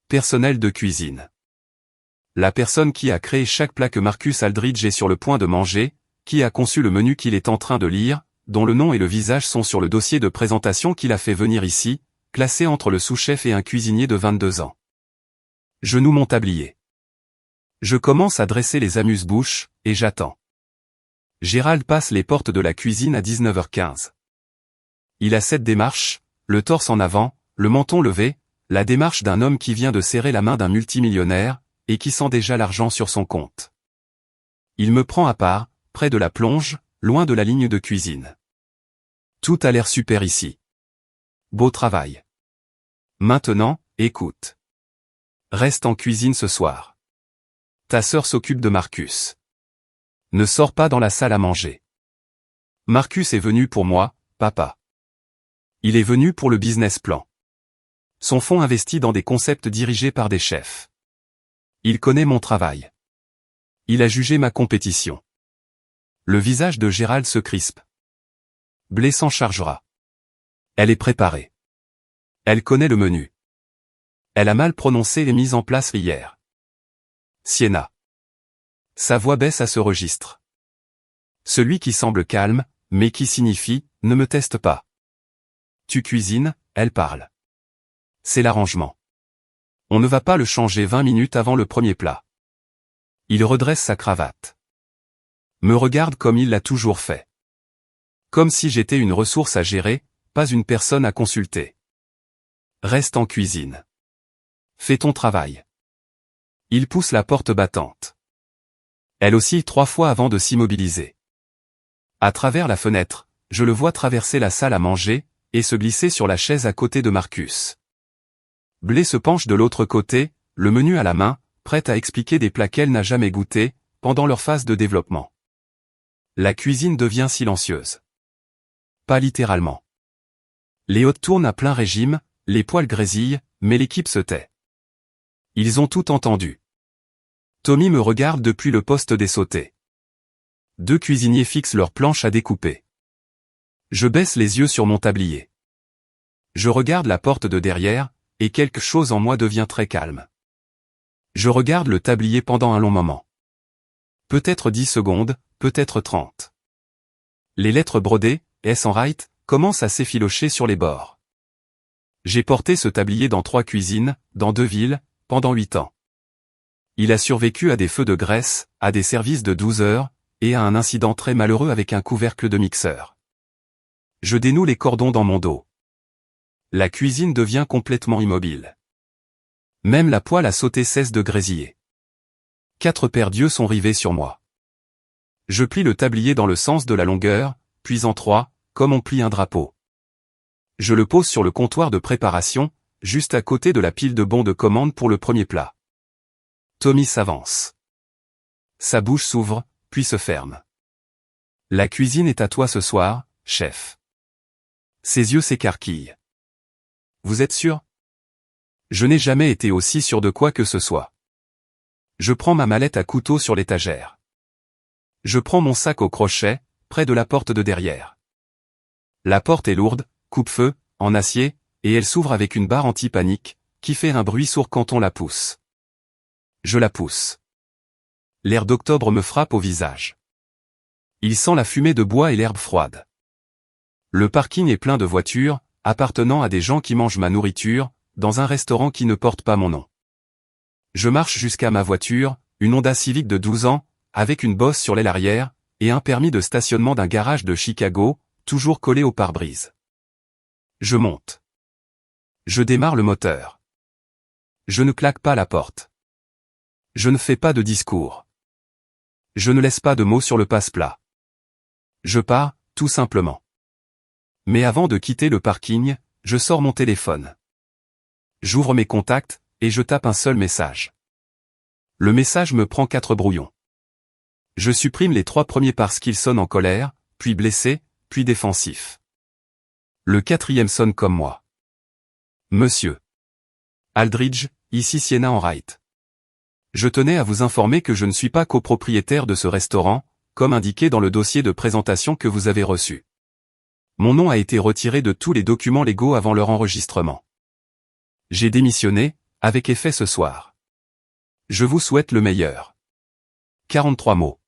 Personnel de cuisine. La personne qui a créé chaque plat que Marcus Aldridge est sur le point de manger, qui a conçu le menu qu'il est en train de lire, dont le nom et le visage sont sur le dossier de présentation qu'il a fait venir ici, classé entre le sous-chef et un cuisinier de 22 ans. Je noue mon tablier. Je commence à dresser les amuse-bouches, et j'attends. Gérald passe les portes de la cuisine à 19h15. Il a cette démarche, le torse en avant, le menton levé, la démarche d'un homme qui vient de serrer la main d'un multimillionnaire, et qui sent déjà l'argent sur son compte. Il me prend à part, près de la plonge, loin de la ligne de cuisine. Tout a l'air super ici. Beau travail. Maintenant, écoute. Reste en cuisine ce soir. Ta sœur s'occupe de Marcus. Ne sors pas dans la salle à manger. Marcus est venu pour moi, papa. Il est venu pour le business plan. Son fonds investit dans des concepts dirigés par des chefs. Il connaît mon travail. Il a jugé ma compétition. Le visage de Gérald se crispe. Blé s'en chargera. Elle est préparée. Elle connaît le menu. Elle a mal prononcé les mises en place hier. Sienna. Sa voix baisse à ce registre. Celui qui semble calme, mais qui signifie « ne me teste pas ». Tu cuisines, elle parle. C'est l'arrangement. On ne va pas le changer 20 minutes avant le premier plat. Il redresse sa cravate. Me regarde comme il l'a toujours fait. Comme si j'étais une ressource à gérer, pas une personne à consulter. Reste en cuisine. Fais ton travail. Il pousse la porte battante. Elle oscille 3 fois avant de s'immobiliser. À travers la fenêtre, je le vois traverser la salle à manger, et se glisser sur la chaise à côté de Marcus. Blé se penche de l'autre côté, le menu à la main, prête à expliquer des plats qu'elle n'a jamais goûtés, pendant leur phase de développement. La cuisine devient silencieuse. Pas littéralement. Les hôtes tournent à plein régime, les poils grésillent, mais l'équipe se tait. Ils ont tout entendu. Tommy me regarde depuis le poste des sautés. 2 cuisiniers fixent leur planche à découper. Je baisse les yeux sur mon tablier. Je regarde la porte de derrière, et quelque chose en moi devient très calme. Je regarde le tablier pendant un long moment. Peut-être 10 secondes, peut-être 30. Les lettres brodées, S en right, commencent à s'effilocher sur les bords. J'ai porté ce tablier dans 3 cuisines, dans 2 villes, pendant 8 ans. Il a survécu à des feux de graisse, à des services de 12 heures, et à un incident très malheureux avec un couvercle de mixeur. Je dénoue les cordons dans mon dos. La cuisine devient complètement immobile. Même la poêle à sauter cesse de grésiller. 4 paires d'yeux sont rivés sur moi. Je plie le tablier dans le sens de la longueur, puis en 3, comme on plie un drapeau. Je le pose sur le comptoir de préparation, juste à côté de la pile de bons de commande pour le premier plat. Tommy s'avance. Sa bouche s'ouvre, puis se ferme. La cuisine est à toi ce soir, chef. Ses yeux s'écarquillent. Vous êtes sûr? Je n'ai jamais été aussi sûr de quoi que ce soit. Je prends ma mallette à couteau sur l'étagère. Je prends mon sac au crochet, près de la porte de derrière. La porte est lourde, coupe-feu, en acier, et elle s'ouvre avec une barre anti-panique, qui fait un bruit sourd quand on la pousse. Je la pousse. L'air d'octobre me frappe au visage. Il sent la fumée de bois et l'herbe froide. Le parking est plein de voitures, appartenant à des gens qui mangent ma nourriture, dans un restaurant qui ne porte pas mon nom. Je marche jusqu'à ma voiture, une Honda Civic de 12 ans, avec une bosse sur l'aile arrière, et un permis de stationnement d'un garage de Chicago, toujours collé au pare-brise. Je monte. Je démarre le moteur. Je ne claque pas la porte. Je ne fais pas de discours. Je ne laisse pas de mots sur le passe-plat. Je pars, tout simplement. Mais avant de quitter le parking, je sors mon téléphone. J'ouvre mes contacts, et je tape un seul message. Le message me prend 4 brouillons. Je supprime les 3 premiers parce qu'ils sonnent en colère, puis blessé, puis défensif. Le 4e sonne comme moi. Monsieur Aldridge, ici Sienna en right. Je tenais à vous informer que je ne suis pas copropriétaire de ce restaurant, comme indiqué dans le dossier de présentation que vous avez reçu. Mon nom a été retiré de tous les documents légaux avant leur enregistrement. J'ai démissionné, avec effet ce soir. Je vous souhaite le meilleur. 43 mots.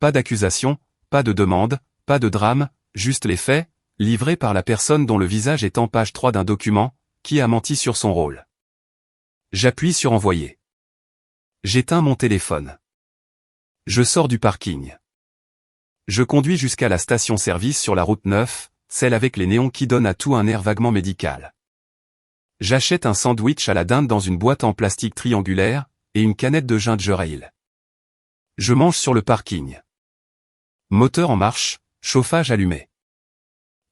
Pas d'accusation, pas de demande, pas de drame, juste les faits, livrés par la personne dont le visage est en page 3 d'un document, qui a menti sur son rôle. J'appuie sur envoyer. J'éteins mon téléphone. Je sors du parking. Je conduis jusqu'à la station-service sur la route 9, celle avec les néons qui donnent à tout un air vaguement médical. J'achète un sandwich à la dinde dans une boîte en plastique triangulaire, et une canette de ginger ale. Je mange sur le parking. Moteur en marche, chauffage allumé.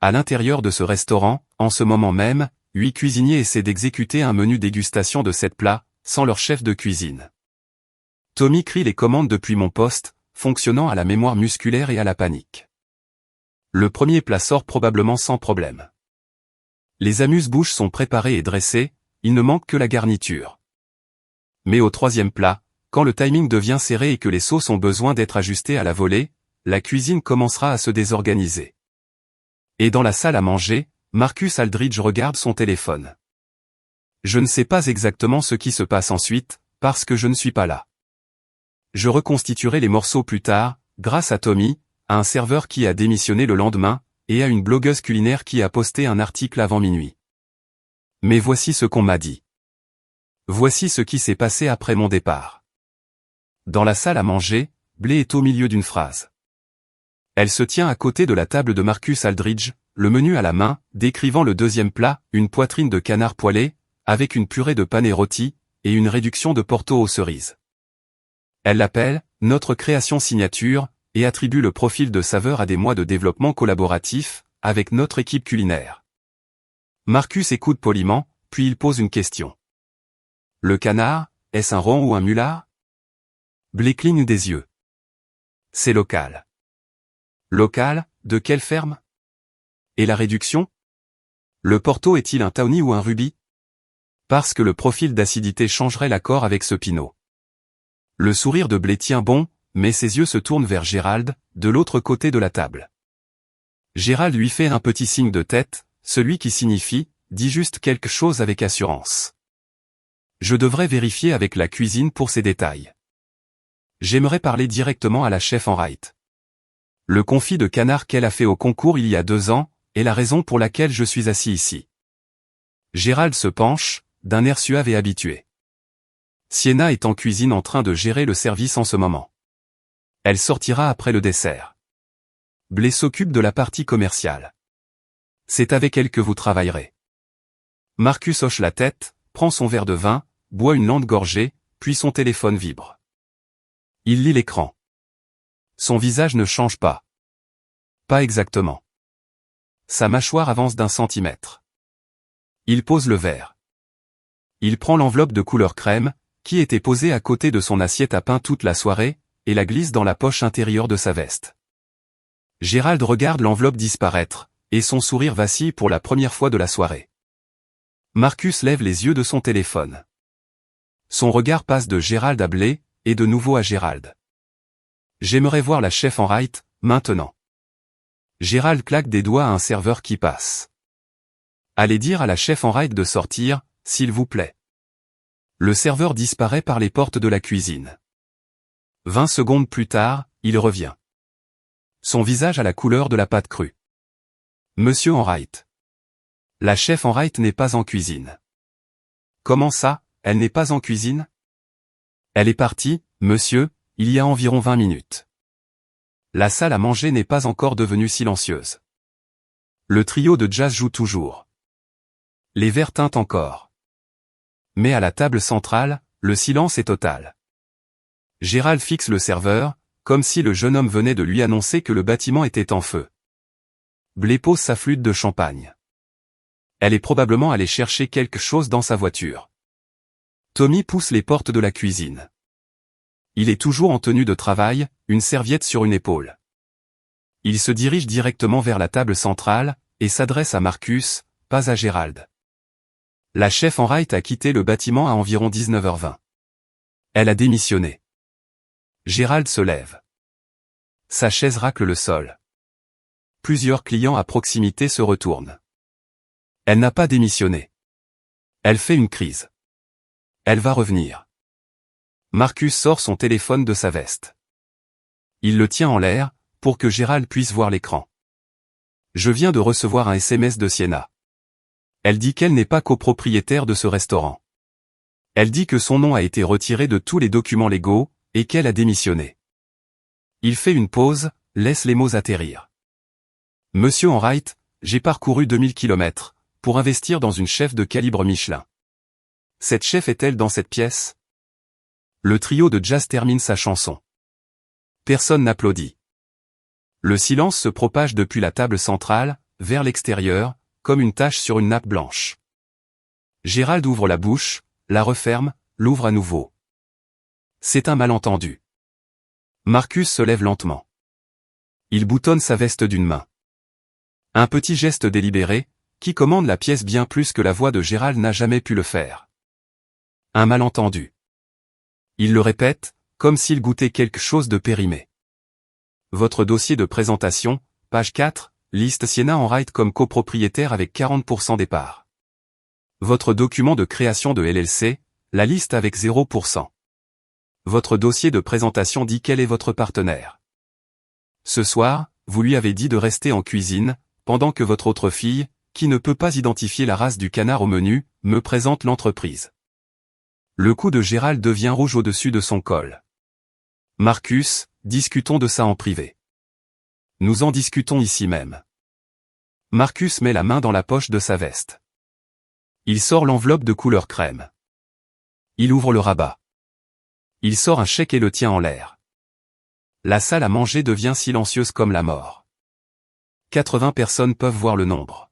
À l'intérieur de ce restaurant, en ce moment même, 8 cuisiniers essaient d'exécuter un menu dégustation de 7 plats, sans leur chef de cuisine. Tommy crie les commandes depuis mon poste, fonctionnant à la mémoire musculaire et à la panique. Le premier plat sort probablement sans problème. Les amuse-bouches sont préparées et dressées, il ne manque que la garniture. Mais au troisième plat, quand le timing devient serré et que les sauces ont besoin d'être ajustées à la volée, la cuisine commencera à se désorganiser. Et dans la salle à manger, Marcus Aldridge regarde son téléphone. Je ne sais pas exactement ce qui se passe ensuite, parce que je ne suis pas là. Je reconstituerai les morceaux plus tard, grâce à Tommy, à un serveur qui a démissionné le lendemain, et à une blogueuse culinaire qui a posté un article avant minuit. Mais voici ce qu'on m'a dit. Voici ce qui s'est passé après mon départ. Dans la salle à manger, Blé est au milieu d'une phrase. Elle se tient à côté de la table de Marcus Aldridge, le menu à la main, décrivant le deuxième plat, une poitrine de canard poêlée, avec une purée de pané rôti, et une réduction de Porto aux cerises. Elle l'appelle « notre création signature » et attribue le profil de saveur à des mois de développement collaboratif, avec notre équipe culinaire. Marcus écoute poliment, puis il pose une question. Le canard, est-ce un rond ou un mulard? Blé cligne des yeux. C'est local. Local, de quelle ferme? Et la réduction? Le Porto est-il un tawny ou un rubis? Parce que le profil d'acidité changerait l'accord avec ce pinot. Le sourire de Blé tient bon, mais ses yeux se tournent vers Gérald, de l'autre côté de la table. Gérald lui fait un petit signe de tête, celui qui signifie « dis juste quelque chose avec assurance ». Je devrais vérifier avec la cuisine pour ces détails. J'aimerais parler directement à la chef en right. Le confit de canard qu'elle a fait au concours il y a 2 ans, est la raison pour laquelle je suis assis ici. Gérald se penche, d'un air suave et habitué. Sienna est en cuisine en train de gérer le service en ce moment. Elle sortira après le dessert. Blé s'occupe de la partie commerciale. C'est avec elle que vous travaillerez. Marcus hoche la tête, prend son verre de vin, boit une lente gorgée, puis son téléphone vibre. Il lit l'écran. Son visage ne change pas. Pas exactement. Sa mâchoire avance d'1 centimètre. Il pose le verre. Il prend l'enveloppe de couleur crème, qui était posée à côté de son assiette à pain toute la soirée, et la glisse dans la poche intérieure de sa veste. Gérald regarde l'enveloppe disparaître, et son sourire vacille pour la première fois de la soirée. Marcus lève les yeux de son téléphone. Son regard passe de Gérald à Blé, et de nouveau à Gérald. J'aimerais voir la chef en right, maintenant. Gérald claque des doigts à un serveur qui passe. Allez dire à la chef en right de sortir, s'il vous plaît. Le serveur disparaît par les portes de la cuisine. 20 secondes plus tard, il revient. Son visage a la couleur de la pâte crue. Monsieur en right. La chef en right n'est pas en cuisine. Comment ça, elle n'est pas en cuisine? Elle est partie, monsieur, il y a environ 20 minutes. La salle à manger n'est pas encore devenue silencieuse. Le trio de jazz joue toujours. Les verres tintent encore. Mais à la table centrale, le silence est total. Gérald fixe le serveur, comme si le jeune homme venait de lui annoncer que le bâtiment était en feu. Blé pose sa flûte de champagne. Elle est probablement allée chercher quelque chose dans sa voiture. Tommy pousse les portes de la cuisine. Il est toujours en tenue de travail, une serviette sur une épaule. Il se dirige directement vers la table centrale, et s'adresse à Marcus, pas à Gérald. La chef en right a quitté le bâtiment à environ 19h20. Elle a démissionné. Gérald se lève. Sa chaise racle le sol. Plusieurs clients à proximité se retournent. Elle n'a pas démissionné. Elle fait une crise. Elle va revenir. Marcus sort son téléphone de sa veste. Il le tient en l'air, pour que Gérald puisse voir l'écran. Je viens de recevoir un SMS de Sienna. Elle dit qu'elle n'est pas copropriétaire de ce restaurant. Elle dit que son nom a été retiré de tous les documents légaux, et qu'elle a démissionné. Il fait une pause, laisse les mots atterrir. Monsieur en right, j'ai parcouru 2000 km, pour investir dans une chef de calibre Michelin. Cette chef est-elle dans cette pièce? Le trio de jazz termine sa chanson. Personne n'applaudit. Le silence se propage depuis la table centrale, vers l'extérieur, comme une tache sur une nappe blanche. Gérald ouvre la bouche, la referme, l'ouvre à nouveau. C'est un malentendu. Marcus se lève lentement. Il boutonne sa veste d'une main. Un petit geste délibéré, qui commande la pièce bien plus que la voix de Gérald n'a jamais pu le faire. Un malentendu. Il le répète, comme s'il goûtait quelque chose de périmé. Votre dossier de présentation, page 4, liste Sienna Enright comme copropriétaire avec 40% des parts. Votre document de création de LLC, la liste avec 0%. Votre dossier de présentation dit quel est votre partenaire. Ce soir, vous lui avez dit de rester en cuisine, pendant que votre autre fille, qui ne peut pas identifier la race du canard au menu, me présente l'entreprise. Le cou de Gérald devient rouge au-dessus de son col. Marcus, discutons de ça en privé. Nous en discutons ici même. Marcus met la main dans la poche de sa veste. Il sort l'enveloppe de couleur crème. Il ouvre le rabat. Il sort un chèque et le tient en l'air. La salle à manger devient silencieuse comme la mort. 80 personnes peuvent voir le nombre.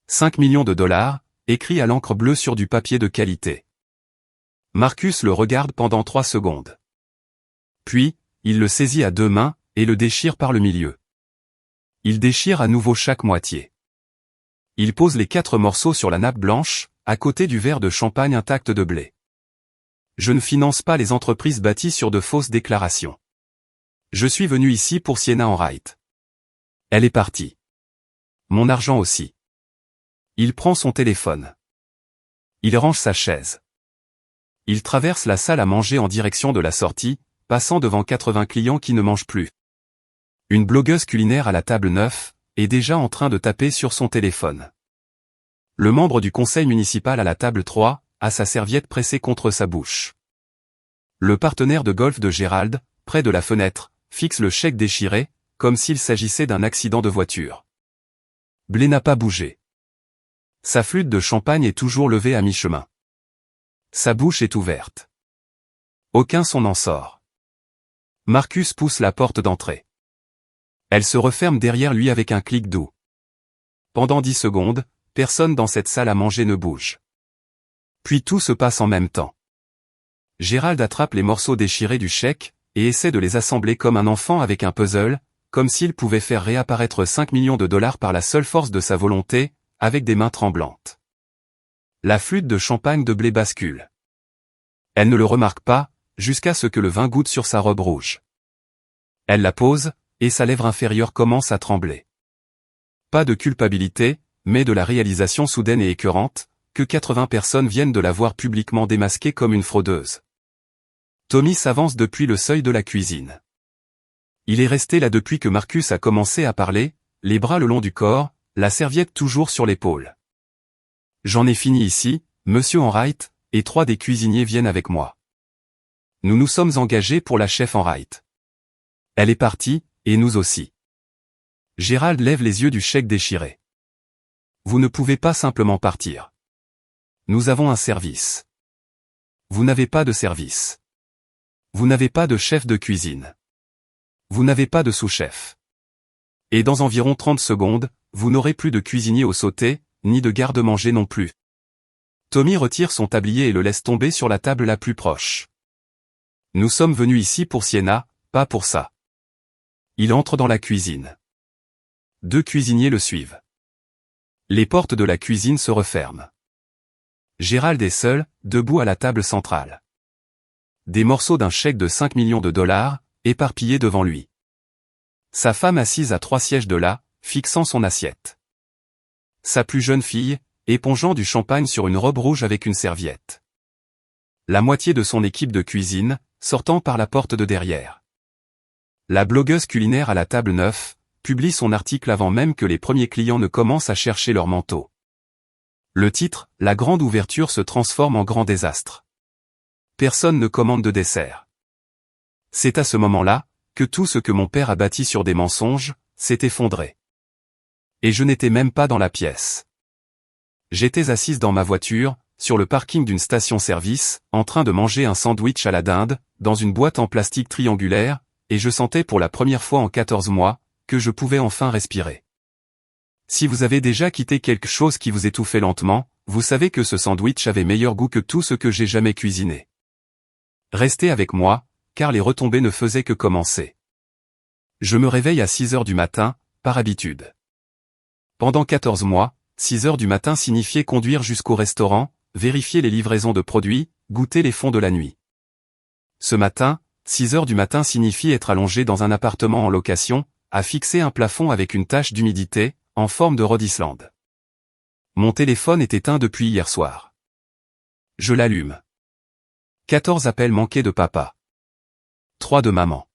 5 millions de dollars, écrit à l'encre bleue sur du papier de qualité. Marcus le regarde pendant 3 secondes. Puis, il le saisit à 2 mains, et le déchire par le milieu. Il déchire à nouveau chaque moitié. Il pose les 4 morceaux sur la nappe blanche, à côté du verre de champagne intact de blé. Je ne finance pas les entreprises bâties sur de fausses déclarations. Je suis venu ici pour Sienna Enright. Elle est partie. Mon argent aussi. Il prend son téléphone. Il range sa chaise. Il traverse la salle à manger en direction de la sortie, passant devant 80 clients qui ne mangent plus. Une blogueuse culinaire à la table 9, est déjà en train de taper sur son téléphone. Le membre du conseil municipal à la table 3, a sa serviette pressée contre sa bouche. Le partenaire de golf de Gérald, près de la fenêtre, fixe le chèque déchiré, comme s'il s'agissait d'un accident de voiture. Blé n'a pas bougé. Sa flûte de champagne est toujours levée à mi-chemin. Sa bouche est ouverte. Aucun son n'en sort. Marcus pousse la porte d'entrée. Elle se referme derrière lui avec un clic doux. Pendant 10 secondes, personne dans cette salle à manger ne bouge. Puis tout se passe en même temps. Gérald attrape les morceaux déchirés du chèque, et essaie de les assembler comme un enfant avec un puzzle, comme s'il pouvait faire réapparaître 5 millions de dollars par la seule force de sa volonté, avec des mains tremblantes. La flûte de champagne de blé bascule. Elle ne le remarque pas, jusqu'à ce que le vin goûte sur sa robe rouge. Elle la pose, et sa lèvre inférieure commence à trembler. Pas de culpabilité, mais de la réalisation soudaine et écœurante, que 80 personnes viennent de la voir publiquement démasquée comme une fraudeuse. Tommy s'avance depuis le seuil de la cuisine. Il est resté là depuis que Marcus a commencé à parler, les bras le long du corps, la serviette toujours sur l'épaule. J'en ai fini ici, monsieur Enright, et 3 des cuisiniers viennent avec moi. Nous nous sommes engagés pour la chef Enright. Elle est partie, et nous aussi. Gérald lève les yeux du chèque déchiré. Vous ne pouvez pas simplement partir. Nous avons un service. Vous n'avez pas de service. Vous n'avez pas de chef de cuisine. Vous n'avez pas de sous-chef. Et dans environ 30 secondes, vous n'aurez plus de cuisinier au sauté, ni de garde-manger non plus. Tommy retire son tablier et le laisse tomber sur la table la plus proche. Nous sommes venus ici pour Sienna, pas pour ça. Il entre dans la cuisine. 2 cuisiniers le suivent. Les portes de la cuisine se referment. Gérald est seul, debout à la table centrale. Des morceaux d'un chèque de 5 millions de dollars, éparpillés devant lui. Sa femme assise à 3 sièges de là, fixant son assiette. Sa plus jeune fille, épongeant du champagne sur une robe rouge avec une serviette. La moitié de son équipe de cuisine, sortant par la porte de derrière. La blogueuse culinaire à la table 9, publie son article avant même que les premiers clients ne commencent à chercher leur manteau. Le titre, La grande ouverture se transforme en grand désastre. Personne ne commande de dessert. C'est à ce moment-là, que tout ce que mon père a bâti sur des mensonges, s'est effondré. Et je n'étais même pas dans la pièce. J'étais assise dans ma voiture, sur le parking d'une station-service, en train de manger un sandwich à la dinde, dans une boîte en plastique triangulaire, et je sentais pour la première fois en 14 mois, que je pouvais enfin respirer. Si vous avez déjà quitté quelque chose qui vous étouffait lentement, vous savez que ce sandwich avait meilleur goût que tout ce que j'ai jamais cuisiné. Restez avec moi, car les retombées ne faisaient que commencer. Je me réveille à 6 heures du matin, par habitude. Pendant 14 mois, 6 heures du matin signifiait conduire jusqu'au restaurant, vérifier les livraisons de produits, goûter les fonds de la nuit. Ce matin, 6 heures du matin signifie être allongé dans un appartement en location, à fixer un plafond avec une tache d'humidité, en forme de Rhode Island. Mon téléphone est éteint depuis hier soir. Je l'allume. 14 appels manqués de papa. 3 de maman.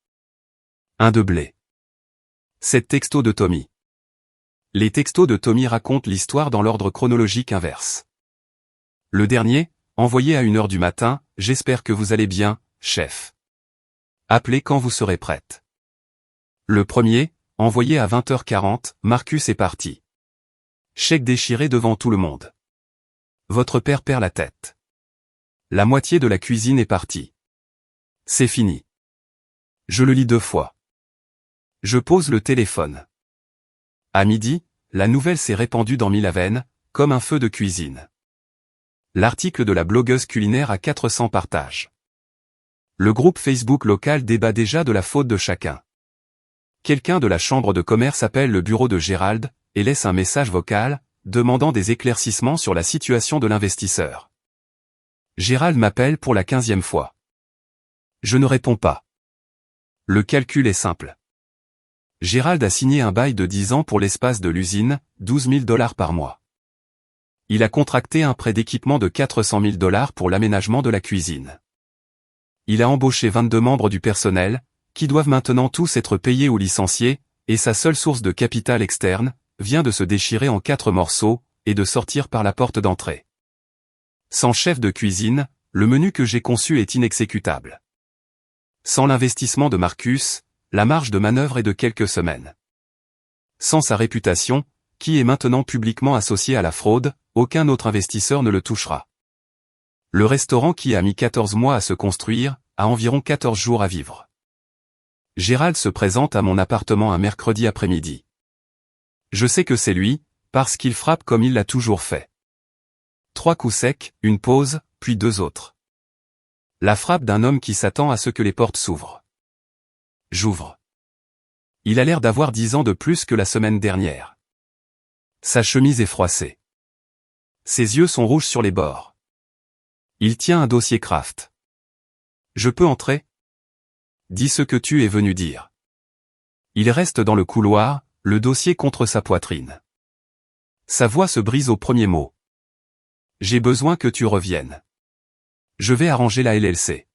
1 de blé. 7 textos de Tommy. Les textos de Tommy racontent l'histoire dans l'ordre chronologique inverse. Le dernier, envoyé à 1 heure du matin, « J'espère que vous allez bien, chef. Appelez quand vous serez prête. » Le premier, envoyé à 20h40, « Marcus est parti. Chèque déchiré devant tout le monde. Votre père perd la tête. La moitié de la cuisine est partie. C'est fini. » Je le lis 2 fois. Je pose le téléphone. À midi, la nouvelle s'est répandue dans Milaven, comme un feu de cuisine. L'article de la blogueuse culinaire a 400 partages. Le groupe Facebook local débat déjà de la faute de chacun. Quelqu'un de la chambre de commerce appelle le bureau de Gérald, et laisse un message vocal, demandant des éclaircissements sur la situation de l'investisseur. Gérald m'appelle pour la 15e fois. Je ne réponds pas. Le calcul est simple. Gérald a signé un bail de 10 ans pour l'espace de l'usine, $12 000 par mois. Il a contracté un prêt d'équipement de $400 000 pour l'aménagement de la cuisine. Il a embauché 22 membres du personnel, qui doivent maintenant tous être payés ou licenciés, et sa seule source de capital externe, vient de se déchirer en 4 morceaux, et de sortir par la porte d'entrée. Sans chef de cuisine, le menu que j'ai conçu est inexécutable. Sans l'investissement de Marcus, la marge de manœuvre est de quelques semaines. Sans sa réputation, qui est maintenant publiquement associée à la fraude, aucun autre investisseur ne le touchera. Le restaurant qui a mis 14 mois à se construire, a environ 14 jours à vivre. Gérald se présente à mon appartement un mercredi après-midi. Je sais que c'est lui, parce qu'il frappe comme il l'a toujours fait. 3 coups secs, une pause, puis 2 autres. La frappe d'un homme qui s'attend à ce que les portes s'ouvrent. J'ouvre. Il a l'air d'avoir 10 ans de plus que la semaine dernière. Sa chemise est froissée. Ses yeux sont rouges sur les bords. Il tient un dossier Kraft. Je peux entrer ? Dis ce que tu es venu dire. Il reste dans le couloir, le dossier contre sa poitrine. Sa voix se brise au premier mot. J'ai besoin que tu reviennes. Je vais arranger la LLC.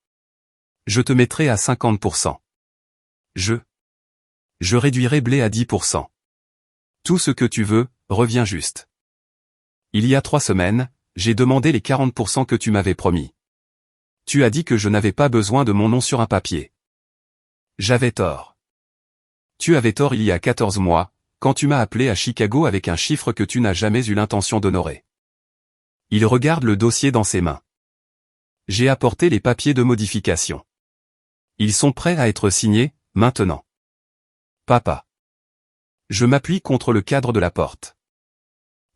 Je te mettrai à 50%. Je réduirai blé à 10%. Tout ce que tu veux, reviens juste. Il y a 3 semaines, j'ai demandé les 40% que tu m'avais promis. Tu as dit que je n'avais pas besoin de mon nom sur un papier. J'avais tort. Tu avais tort il y a 14 mois, quand tu m'as appelé à Chicago avec un chiffre que tu n'as jamais eu l'intention d'honorer. Il regarde le dossier dans ses mains. J'ai apporté les papiers de modification. Ils sont prêts à être signés, maintenant. Papa. Je m'appuie contre le cadre de la porte.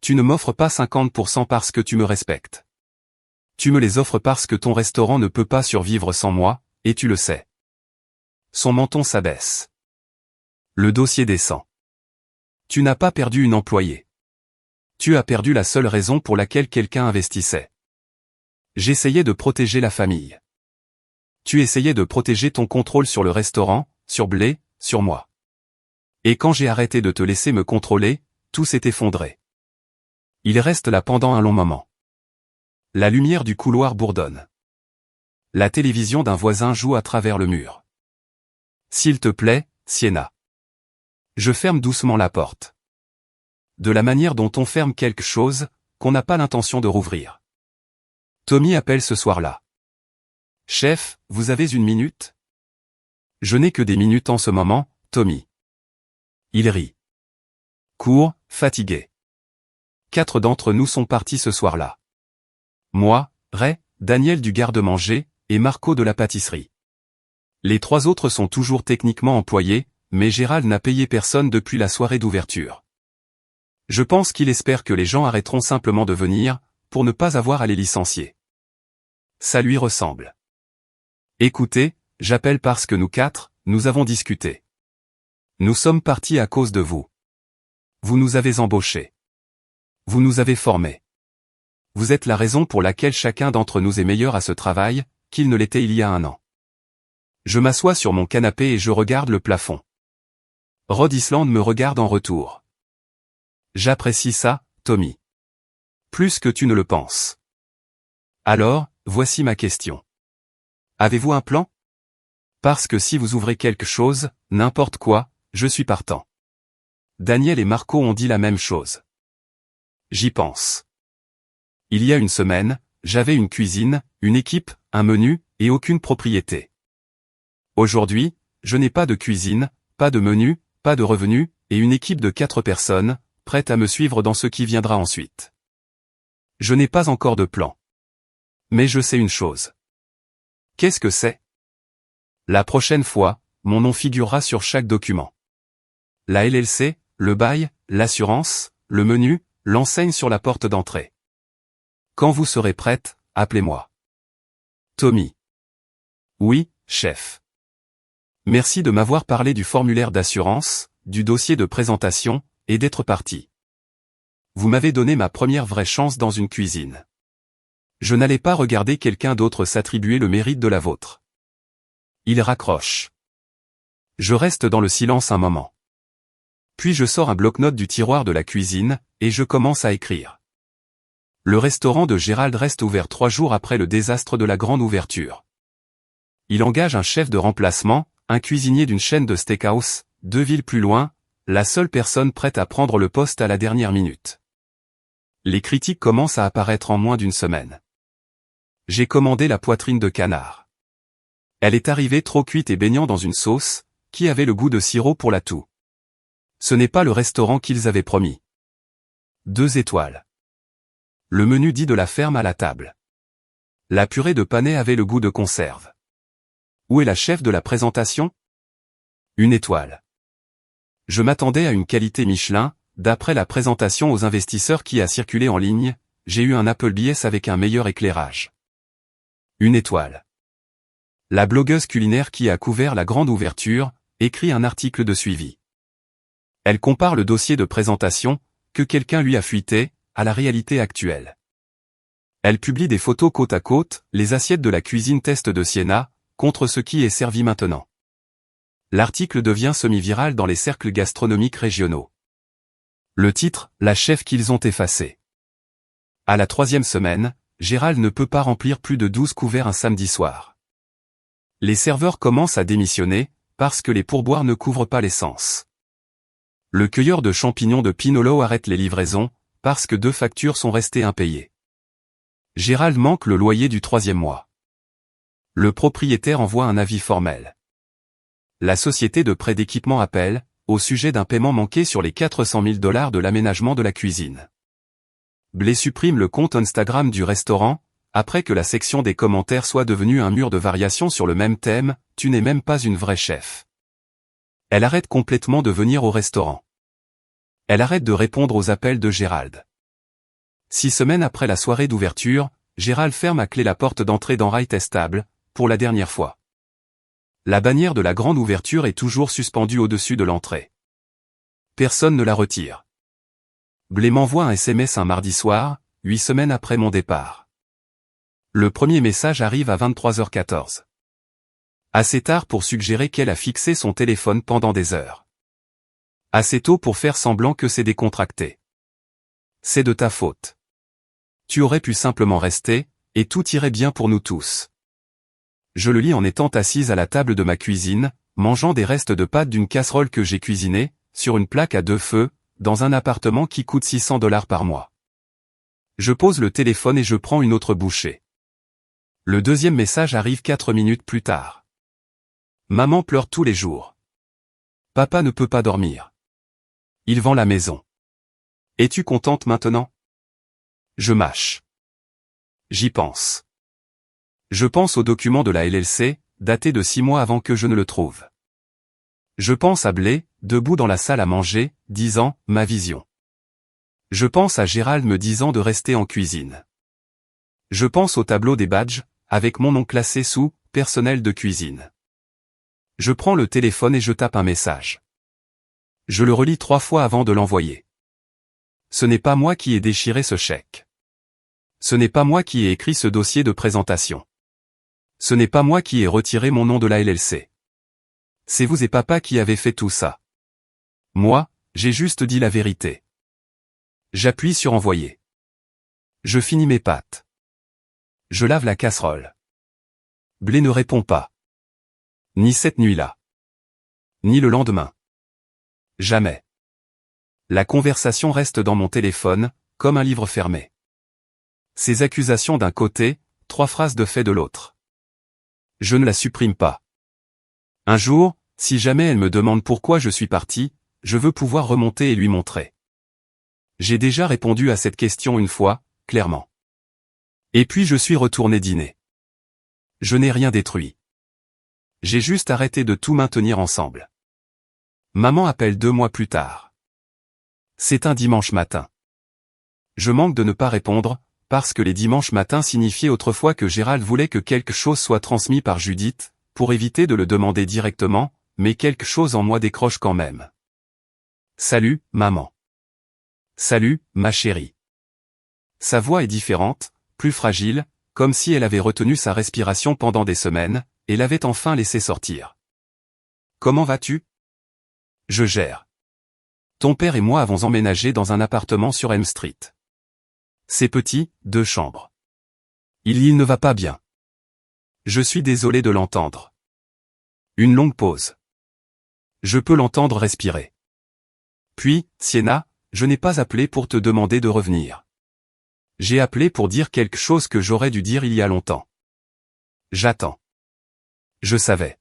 Tu ne m'offres pas 50% parce que tu me respectes. Tu me les offres parce que ton restaurant ne peut pas survivre sans moi, et tu le sais. Son menton s'abaisse. Le dossier descend. Tu n'as pas perdu une employée. Tu as perdu la seule raison pour laquelle quelqu'un investissait. J'essayais de protéger la famille. Tu essayais de protéger ton contrôle sur le restaurant, sur Blé, sur moi. Et quand j'ai arrêté de te laisser me contrôler, tout s'est effondré. Il reste là pendant un long moment. La lumière du couloir bourdonne. La télévision d'un voisin joue à travers le mur. S'il te plaît, Sienna. Je ferme doucement la porte. De la manière dont on ferme quelque chose, qu'on n'a pas l'intention de rouvrir. Tommy appelle ce soir-là. Chef, vous avez 1 minute ? Je n'ai que des minutes en ce moment, Tommy. Il rit. Court, fatigué. 4 d'entre nous sont partis ce soir-là. Moi, Ray, Daniel du garde-manger, et Marco de la pâtisserie. Les 3 autres sont toujours techniquement employés, mais Gérald n'a payé personne depuis la soirée d'ouverture. Je pense qu'il espère que les gens arrêteront simplement de venir, pour ne pas avoir à les licencier. Ça lui ressemble. Écoutez, j'appelle parce que nous 4, nous avons discuté. Nous sommes partis à cause de vous. Vous nous avez embauchés. Vous nous avez formés. Vous êtes la raison pour laquelle chacun d'entre nous est meilleur à ce travail, qu'il ne l'était il y a un an. Je m'assois sur mon canapé et je regarde le plafond. Rhode Island me regarde en retour. J'apprécie ça, Tommy. Plus que tu ne le penses. Alors, voici ma question. Avez-vous un plan? Parce que si vous ouvrez quelque chose, n'importe quoi, je suis partant. Daniel et Marco ont dit la même chose. J'y pense. Il y a une semaine, j'avais une cuisine, une équipe, un menu, et aucune propriété. Aujourd'hui, je n'ai pas de cuisine, pas de menu, pas de revenus, et une équipe de 4 personnes, prête à me suivre dans ce qui viendra ensuite. Je n'ai pas encore de plan. Mais je sais une chose. Qu'est-ce que c'est? La prochaine fois, mon nom figurera sur chaque document. La LLC, le bail, l'assurance, le menu, l'enseigne sur la porte d'entrée. Quand vous serez prête, appelez-moi. Tommy. Oui, chef. Merci de m'avoir parlé du formulaire d'assurance, du dossier de présentation, et d'être parti. Vous m'avez donné ma première vraie chance dans une cuisine. Je n'allais pas regarder quelqu'un d'autre s'attribuer le mérite de la vôtre. Il raccroche. Je reste dans le silence un moment. Puis je sors un bloc-notes du tiroir de la cuisine, et je commence à écrire. Le restaurant de Gérald reste ouvert 3 jours après le désastre de la grande ouverture. Il engage un chef de remplacement, un cuisinier d'une chaîne de steakhouse, 2 villes plus loin, la seule personne prête à prendre le poste à la dernière minute. Les critiques commencent à apparaître en moins d'une semaine. J'ai commandé la poitrine de canard. Elle est arrivée trop cuite et baignant dans une sauce, qui avait le goût de sirop pour la toux. Ce n'est pas le restaurant qu'ils avaient promis. 2 étoiles. Le menu dit de la ferme à la table. La purée de panais avait le goût de conserve. Où est la chef de la présentation? 1 étoile. Je m'attendais à une qualité Michelin, d'après la présentation aux investisseurs qui a circulé en ligne, j'ai eu un Applebee's avec un meilleur éclairage. 1 étoile. La blogueuse culinaire qui a couvert la grande ouverture, écrit un article de suivi. Elle compare le dossier de présentation, que quelqu'un lui a fuité, à la réalité actuelle. Elle publie des photos côte à côte, les assiettes de la cuisine test de Siena, contre ce qui est servi maintenant. L'article devient semi-viral dans les cercles gastronomiques régionaux. Le titre, la chef qu'ils ont effacée. À la 3e semaine, Gérald ne peut pas remplir plus de 12 couverts un samedi soir. Les serveurs commencent à démissionner, parce que les pourboires ne couvrent pas l'essence. Le cueilleur de champignons de Pinolo arrête les livraisons, parce que 2 factures sont restées impayées. Gérald manque le loyer du 3e mois. Le propriétaire envoie un avis formel. La société de prêt d'équipement appelle, au sujet d'un paiement manqué sur les $400 000 de l'aménagement de la cuisine. Blé supprime le compte Instagram du restaurant, après que la section des commentaires soit devenue un mur de variations sur le même thème, tu n'es même pas une vraie chef. Elle arrête complètement de venir au restaurant. Elle arrête de répondre aux appels de Gérald. 6 semaines après la soirée d'ouverture, Gérald ferme à clé la porte d'entrée d'Enright Estable, pour la dernière fois. La bannière de la grande ouverture est toujours suspendue au-dessus de l'entrée. Personne ne la retire. Blé m'envoie un SMS un mardi soir, 8 semaines après mon départ. Le premier message arrive à 23h14. Assez tard pour suggérer qu'elle a fixé son téléphone pendant des heures. Assez tôt pour faire semblant que c'est décontracté. C'est de ta faute. Tu aurais pu simplement rester, et tout irait bien pour nous tous. Je le lis en étant assise à la table de ma cuisine, mangeant des restes de pâtes d'une casserole que j'ai cuisinée, sur une plaque à 2 feux, dans un appartement qui coûte $600 par mois. Je pose le téléphone et je prends une autre bouchée. Le deuxième message arrive 4 minutes plus tard. Maman pleure tous les jours. Papa ne peut pas dormir. Il vend la maison. Es-tu contente maintenant? Je mâche. J'y pense. Je pense au document de la LLC, daté de 6 mois avant que je ne le trouve. Je pense à Blé, debout dans la salle à manger, disant « ma vision ». Je pense à Gérald me disant de rester en cuisine. Je pense au tableau des badges, avec mon nom classé sous « personnel de cuisine ». Je prends le téléphone et je tape un message. Je le relis 3 fois avant de l'envoyer. Ce n'est pas moi qui ai déchiré ce chèque. Ce n'est pas moi qui ai écrit ce dossier de présentation. Ce n'est pas moi qui ai retiré mon nom de la LLC. C'est vous et papa qui avez fait tout ça. Moi, j'ai juste dit la vérité. J'appuie sur envoyer. Je finis mes pâtes. Je lave la casserole. Blé ne répond pas. Ni cette nuit-là. Ni le lendemain. Jamais. La conversation reste dans mon téléphone, comme un livre fermé. Ces accusations d'un côté, 3 phrases de fait de l'autre. Je ne la supprime pas. Un jour, si jamais elle me demande pourquoi je suis parti, je veux pouvoir remonter et lui montrer. J'ai déjà répondu à cette question une fois, clairement. Et puis je suis retourné dîner. Je n'ai rien détruit. J'ai juste arrêté de tout maintenir ensemble. Maman appelle 2 mois plus tard. C'est un dimanche matin. Je manque de ne pas répondre, parce que les dimanches matins signifiaient autrefois que Gérald voulait que quelque chose soit transmis par Judith, pour éviter de le demander directement, mais quelque chose en moi décroche quand même. Salut, maman. Salut, ma chérie. Sa voix est différente, plus fragile, comme si elle avait retenu sa respiration pendant des semaines, et l'avait enfin laissé sortir. Comment vas-tu? Je gère. Ton père et moi avons emménagé dans un appartement sur Elm Street. C'est petit, 2 chambres. Il ne va pas bien. Je suis désolé de l'entendre. Une longue pause. Je peux l'entendre respirer. Puis, Sienna, je n'ai pas appelé pour te demander de revenir. J'ai appelé pour dire quelque chose que j'aurais dû dire il y a longtemps. J'attends. Je savais.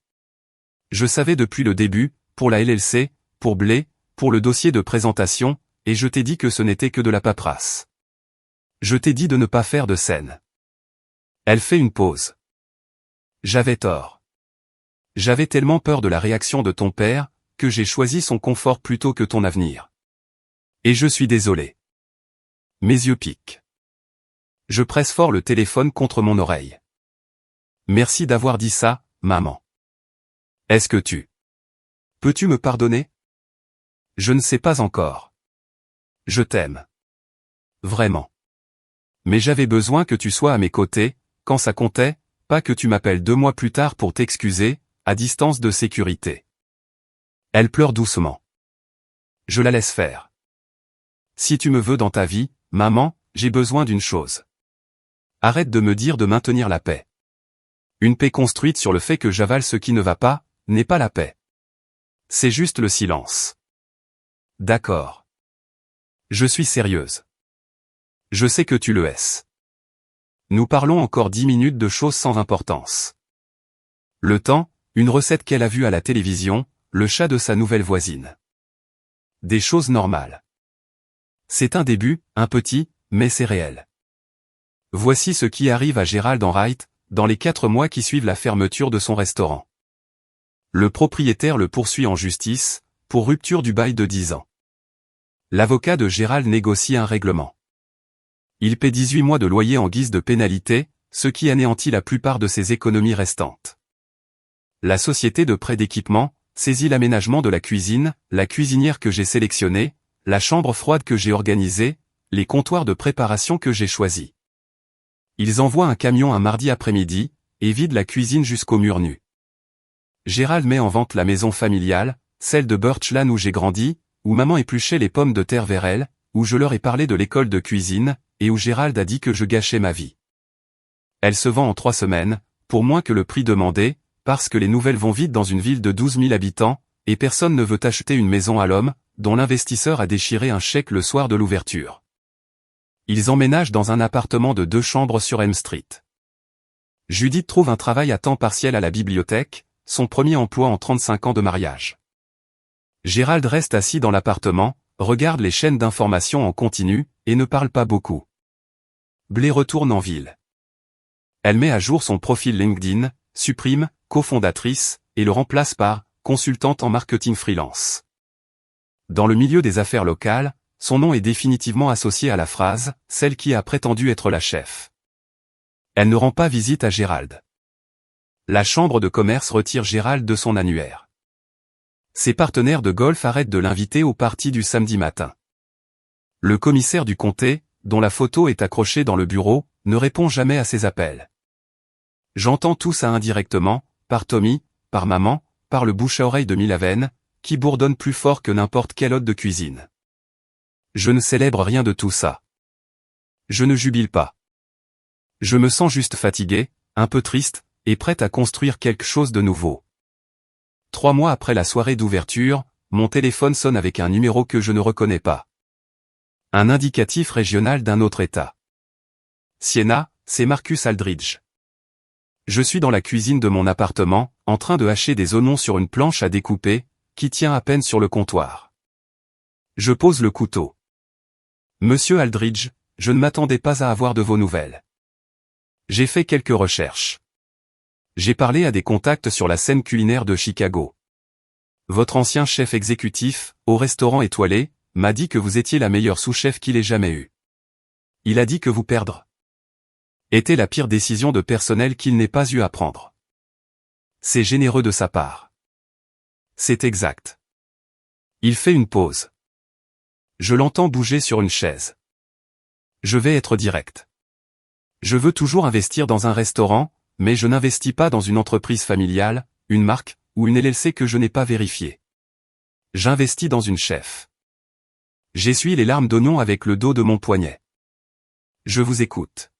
Je savais depuis le début, pour la LLC, pour Blé, pour le dossier de présentation, et je t'ai dit que ce n'était que de la paperasse. Je t'ai dit de ne pas faire de scène. Elle fait une pause. J'avais tort. J'avais tellement peur de la réaction de ton père, que j'ai choisi son confort plutôt que ton avenir. Et je suis désolé. Mes yeux piquent. Je presse fort le téléphone contre mon oreille. Merci d'avoir dit ça, maman. Est-ce que peux-tu me pardonner? Je ne sais pas encore. Je t'aime. Vraiment. Mais j'avais besoin que tu sois à mes côtés, quand ça comptait, pas que tu m'appelles 2 mois plus tard pour t'excuser, à distance de sécurité. Elle pleure doucement. Je la laisse faire. Si tu me veux dans ta vie, maman, j'ai besoin d'une chose. Arrête de me dire de maintenir la paix. Une paix construite sur le fait que j'avale ce qui ne va pas, n'est pas la paix. C'est juste le silence. D'accord. Je suis sérieuse. Je sais que tu le es. Nous parlons encore 10 minutes de choses sans importance. Le temps, une recette qu'elle a vue à la télévision, le chat de sa nouvelle voisine. Des choses normales. C'est un début, un petit, mais c'est réel. Voici ce qui arrive à Gérald Enright, dans les 4 mois qui suivent la fermeture de son restaurant. Le propriétaire le poursuit en justice, pour rupture du bail de 10 ans. L'avocat de Gérald négocie un règlement. Il paie 18 mois de loyer en guise de pénalité, ce qui anéantit la plupart de ses économies restantes. La société de prêt d'équipement saisit l'aménagement de la cuisine, la cuisinière que j'ai sélectionnée, la chambre froide que j'ai organisée, les comptoirs de préparation que j'ai choisis. Ils envoient un camion un mardi après-midi, et vident la cuisine jusqu'au mur nu. Gérald met en vente la maison familiale, celle de Birchland où j'ai grandi, où maman épluchait les pommes de terre vers elle, où je leur ai parlé de l'école de cuisine, et où Gérald a dit que je gâchais ma vie. Elle se vend en 3 semaines, pour moins que le prix demandé, parce que les nouvelles vont vite dans une ville de 12 000 habitants, et personne ne veut acheter une maison à l'homme, dont l'investisseur a déchiré un chèque le soir de l'ouverture. Ils emménagent dans un appartement de 2 chambres sur Elm Street. Judith trouve un travail à temps partiel à la bibliothèque, son premier emploi en 35 ans de mariage. Gérald reste assis dans l'appartement, regarde les chaînes d'information en continu, et ne parle pas beaucoup. Blé retourne en ville. Elle met à jour son profil LinkedIn, supprime, cofondatrice, et le remplace par consultante en marketing freelance. Dans le milieu des affaires locales, son nom est définitivement associé à la phrase « celle qui a prétendu être la chef ». Elle ne rend pas visite à Gérald. La chambre de commerce retire Gérald de son annuaire. Ses partenaires de golf arrêtent de l'inviter au party du samedi matin. Le commissaire du comté, dont la photo est accrochée dans le bureau, ne répond jamais à ses appels. J'entends tout ça indirectement, par Tommy, par maman, par le bouche à oreille de Milaven, qui bourdonne plus fort que n'importe quel hôte de cuisine. Je ne célèbre rien de tout ça. Je ne jubile pas. Je me sens juste fatigué, un peu triste, et prêt à construire quelque chose de nouveau. 3 mois après la soirée d'ouverture, mon téléphone sonne avec un numéro que je ne reconnais pas. Un indicatif régional d'un autre État. Siena, c'est Marcus Aldridge. Je suis dans la cuisine de mon appartement, en train de hacher des oignons sur une planche à découper, qui tient à peine sur le comptoir. Je pose le couteau. Monsieur Aldridge, je ne m'attendais pas à avoir de vos nouvelles. J'ai fait quelques recherches. J'ai parlé à des contacts sur la scène culinaire de Chicago. Votre ancien chef exécutif, au restaurant étoilé, m'a dit que vous étiez la meilleure sous-chef qu'il ait jamais eue. Il a dit que vous perdre était la pire décision de personnel qu'il n'ait pas eu à prendre. C'est généreux de sa part. C'est exact. Il fait une pause. Je l'entends bouger sur une chaise. Je vais être direct. Je veux toujours investir dans un restaurant, mais je n'investis pas dans une entreprise familiale, une marque, ou une LLC que je n'ai pas vérifiée. J'investis dans une chef. J'essuie les larmes d'oignon avec le dos de mon poignet. Je vous écoute.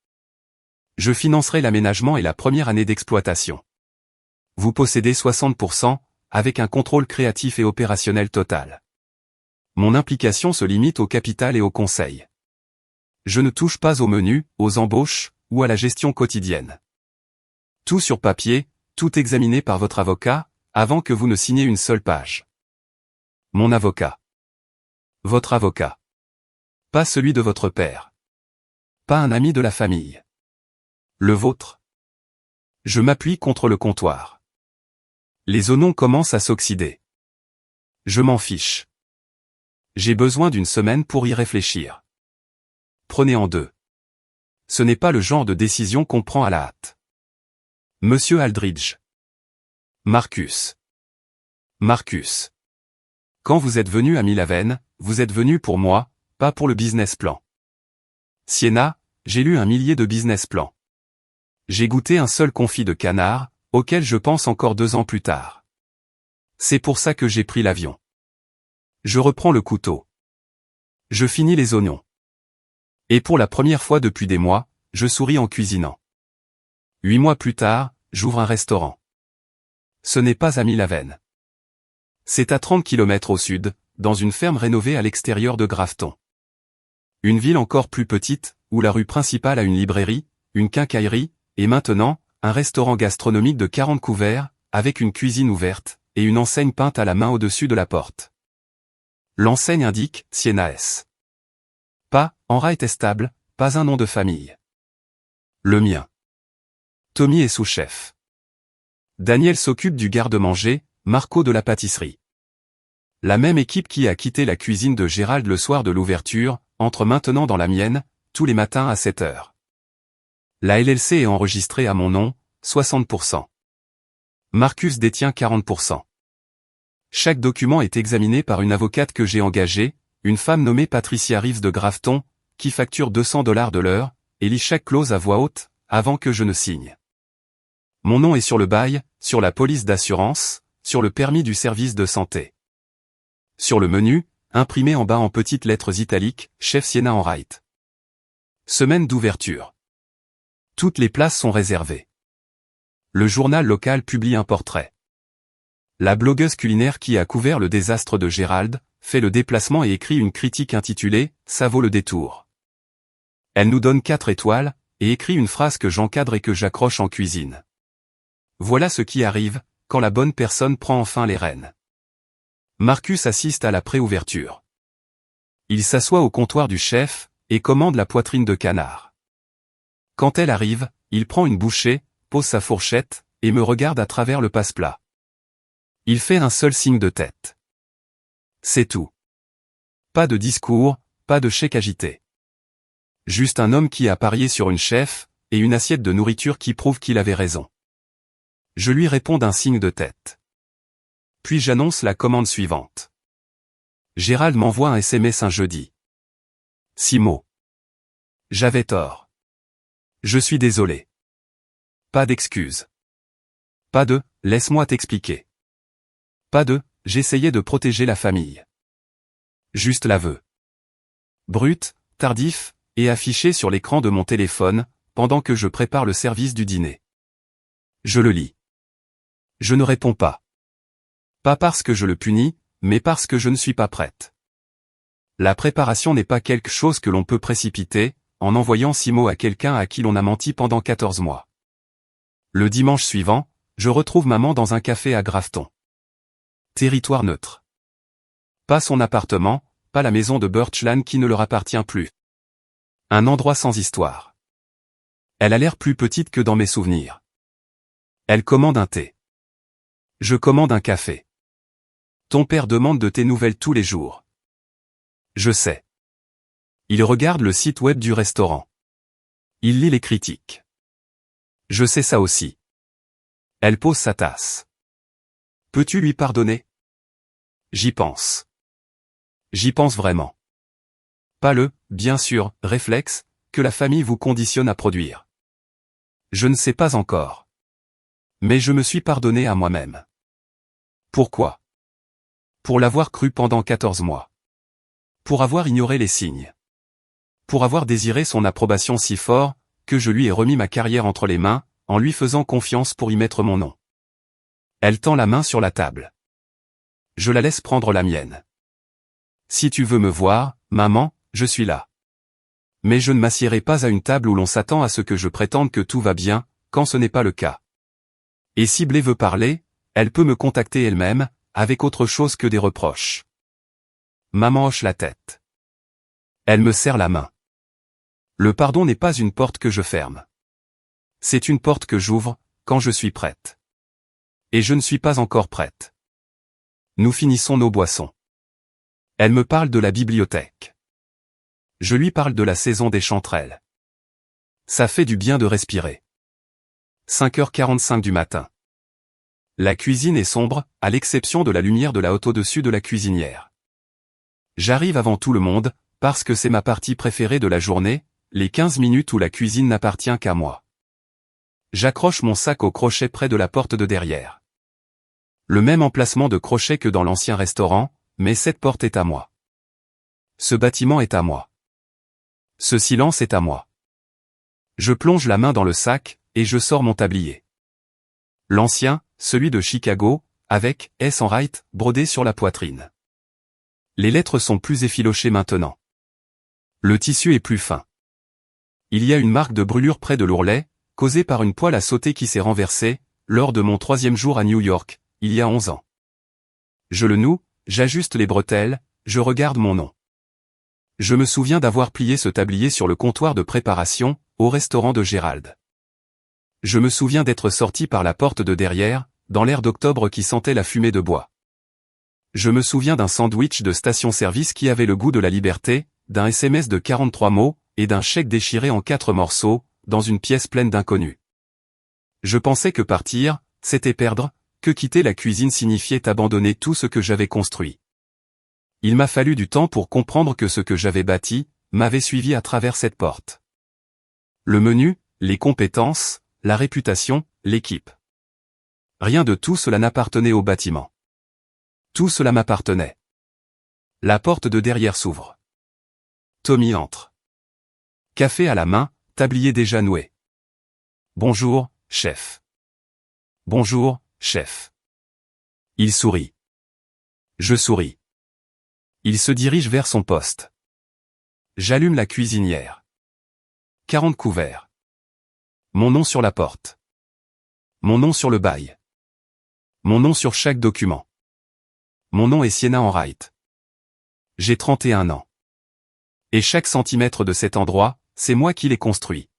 Je financerai l'aménagement et la première année d'exploitation. Vous possédez 60%, avec un contrôle créatif et opérationnel total. Mon implication se limite au capital et au conseil. Je ne touche pas au menu, aux embauches, ou à la gestion quotidienne. Tout sur papier, tout examiné par votre avocat, avant que vous ne signiez une seule page. Mon avocat. Votre avocat. Pas celui de votre père. Pas un ami de la famille. Le vôtre. Je m'appuie contre le comptoir. Les oignons commencent à s'oxyder. Je m'en fiche. J'ai besoin d'une semaine pour y réfléchir. Prenez en deux. Ce n'est pas le genre de décision qu'on prend à la hâte. Monsieur Aldridge. Marcus. Marcus. Quand vous êtes venu à Milaven, vous êtes venu pour moi, pas pour le business plan. Siena, j'ai lu 1 millier de business plans. J'ai goûté un seul confit de canard, auquel je pense encore 2 ans plus tard. C'est pour ça que j'ai pris l'avion. Je reprends le couteau. Je finis les oignons. Et pour la première fois depuis des mois, je souris en cuisinant. 8 mois plus tard, j'ouvre un restaurant. Ce n'est pas à Milaven. C'est à 30 km au sud, dans une ferme rénovée à l'extérieur de Grafton. Une ville encore plus petite, où la rue principale a une librairie, une quincaillerie, et maintenant, un restaurant gastronomique de 40 couverts, avec une cuisine ouverte, et une enseigne peinte à la main au-dessus de la porte. L'enseigne indique « Siena S. » Pas « Enright est stable », pas un nom de famille. Le mien. Tommy est sous-chef. Daniel s'occupe du garde-manger, Marco de la pâtisserie. La même équipe qui a quitté la cuisine de Gérald le soir de l'ouverture, entre maintenant dans la mienne, tous les matins à 7 heures. La LLC est enregistrée à mon nom, 60%. Marcus détient 40%. Chaque document est examiné par une avocate que j'ai engagée, une femme nommée Patricia Reeves de Grafton, qui facture $200 de l'heure, et lit chaque clause à voix haute, avant que je ne signe. Mon nom est sur le bail, sur la police d'assurance, sur le permis du service de santé. Sur le menu, imprimé en bas en petites lettres italiques, chef Siena Enright. Semaine d'ouverture. Toutes les places sont réservées. Le journal local publie un portrait. La blogueuse culinaire qui a couvert le désastre de Gérald, fait le déplacement et écrit une critique intitulée « Ça vaut le détour ». Elle nous donne 4 étoiles, et écrit une phrase que j'encadre et que j'accroche en cuisine. Voilà ce qui arrive, quand la bonne personne prend enfin les rênes. Marcus assiste à la préouverture. Il s'assoit au comptoir du chef, et commande la poitrine de canard. Quand elle arrive, il prend une bouchée, pose sa fourchette, et me regarde à travers le passe-plat. Il fait un seul signe de tête. C'est tout. Pas de discours, pas de chèque agité. Juste un homme qui a parié sur une chef, et une assiette de nourriture qui prouve qu'il avait raison. Je lui réponds d'un signe de tête. Puis j'annonce la commande suivante. Gérald m'envoie un SMS un jeudi. Simo. J'avais tort. Je suis désolé. Pas d'excuses. Pas de « laisse-moi t'expliquer ». Pas de « j'essayais de protéger la famille ». Juste l'aveu. Brut, tardif, et affiché sur l'écran de mon téléphone, pendant que je prépare le service du dîner. Je le lis. Je ne réponds pas. Pas parce que je le punis, mais parce que je ne suis pas prête. La préparation n'est pas quelque chose que l'on peut précipiter, en envoyant Simo à quelqu'un à qui l'on a menti pendant 14 mois. Le dimanche suivant, je retrouve maman dans un café à Grafton. Territoire neutre. Pas son appartement, pas la maison de Birchland qui ne leur appartient plus. Un endroit sans histoire. Elle a l'air plus petite que dans mes souvenirs. Elle commande un thé. Je commande un café. Ton père demande de tes nouvelles tous les jours. Je sais. Il regarde le site web du restaurant. Il lit les critiques. Je sais ça aussi. Elle pose sa tasse. Peux-tu lui pardonner? J'y pense. J'y pense vraiment. Pas le, bien sûr, réflexe, que la famille vous conditionne à produire. Je ne sais pas encore. Mais je me suis pardonné à moi-même. Pourquoi? Pour l'avoir cru pendant 14 mois. Pour avoir ignoré les signes. Pour avoir désiré son approbation si fort, que je lui ai remis ma carrière entre les mains, en lui faisant confiance pour y mettre mon nom. Elle tend la main sur la table. Je la laisse prendre la mienne. Si tu veux me voir, maman, je suis là. Mais je ne m'assiérai pas à une table où l'on s'attend à ce que je prétende que tout va bien, quand ce n'est pas le cas. Et si Blé veut parler, elle peut me contacter elle-même, avec autre chose que des reproches. Maman hoche la tête. Elle me serre la main. Le pardon n'est pas une porte que je ferme. C'est une porte que j'ouvre, quand je suis prête. Et je ne suis pas encore prête. Nous finissons nos boissons. Elle me parle de la bibliothèque. Je lui parle de la saison des chanterelles. Ça fait du bien de respirer. 5h45 du matin. La cuisine est sombre, à l'exception de la lumière de la haute au-dessus de la cuisinière. J'arrive avant tout le monde, parce que c'est ma partie préférée de la journée, les 15 minutes où la cuisine n'appartient qu'à moi. J'accroche mon sac au crochet près de la porte de derrière. Le même emplacement de crochet que dans l'ancien restaurant, mais cette porte est à moi. Ce bâtiment est à moi. Ce silence est à moi. Je plonge la main dans le sac, et je sors mon tablier. L'ancien, celui de Chicago, avec « S. Enright » brodé sur la poitrine. Les lettres sont plus effilochées maintenant. Le tissu est plus fin. Il y a une marque de brûlure près de l'ourlet, causée par une poêle à sauter qui s'est renversée, lors de mon 3e jour à New York, il y a 11 ans. Je le noue, j'ajuste les bretelles, je regarde mon nom. Je me souviens d'avoir plié ce tablier sur le comptoir de préparation, au restaurant de Gérald. Je me souviens d'être sorti par la porte de derrière, dans l'air d'octobre qui sentait la fumée de bois. Je me souviens d'un sandwich de station-service qui avait le goût de la liberté, d'un SMS de 43 mots, et d'un chèque déchiré en 4 morceaux, dans une pièce pleine d'inconnus. Je pensais que partir, c'était perdre, que quitter la cuisine signifiait abandonner tout ce que j'avais construit. Il m'a fallu du temps pour comprendre que ce que j'avais bâti, m'avait suivi à travers cette porte. Le menu, les compétences, la réputation, l'équipe. Rien de tout cela n'appartenait au bâtiment. Tout cela m'appartenait. La porte de derrière s'ouvre. Tommy entre. Café à la main, tablier déjà noué. Bonjour, chef. Bonjour, chef. Il sourit. Je souris. Il se dirige vers son poste. J'allume la cuisinière. 40 couverts. Mon nom sur la porte. Mon nom sur le bail. Mon nom sur chaque document. Mon nom est Sienna Enright. J'ai 31 ans. Et chaque centimètre de cet endroit, c'est moi qui l'ai construit.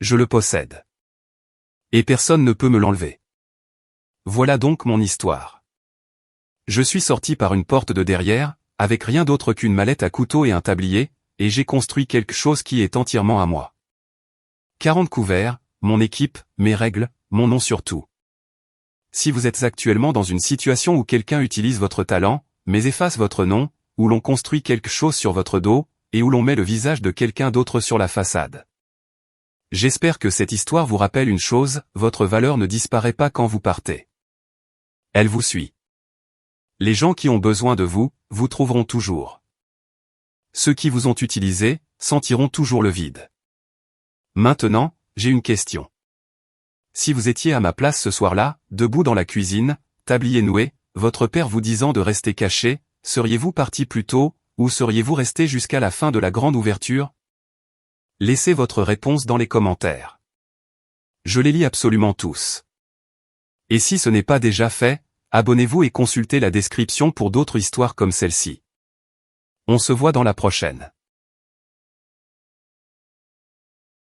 Je le possède. Et personne ne peut me l'enlever. Voilà donc mon histoire. Je suis sorti par une porte de derrière, avec rien d'autre qu'une mallette à couteau et un tablier, et j'ai construit quelque chose qui est entièrement à moi. 40 couverts, mon équipe, mes règles, mon nom sur tout. Si vous êtes actuellement dans une situation où quelqu'un utilise votre talent, mais efface votre nom, où l'on construit quelque chose sur votre dos, et où l'on met le visage de quelqu'un d'autre sur la façade. J'espère que cette histoire vous rappelle une chose, votre valeur ne disparaît pas quand vous partez. Elle vous suit. Les gens qui ont besoin de vous, vous trouveront toujours. Ceux qui vous ont utilisé, sentiront toujours le vide. Maintenant, j'ai une question. Si vous étiez à ma place ce soir-là, debout dans la cuisine, tablier noué, votre père vous disant de rester caché, seriez-vous parti plus tôt, ou seriez-vous resté jusqu'à la fin de la grande ouverture? Laissez votre réponse dans les commentaires. Je les lis absolument tous. Et si ce n'est pas déjà fait, abonnez-vous et consultez la description pour d'autres histoires comme celle-ci. On se voit dans la prochaine.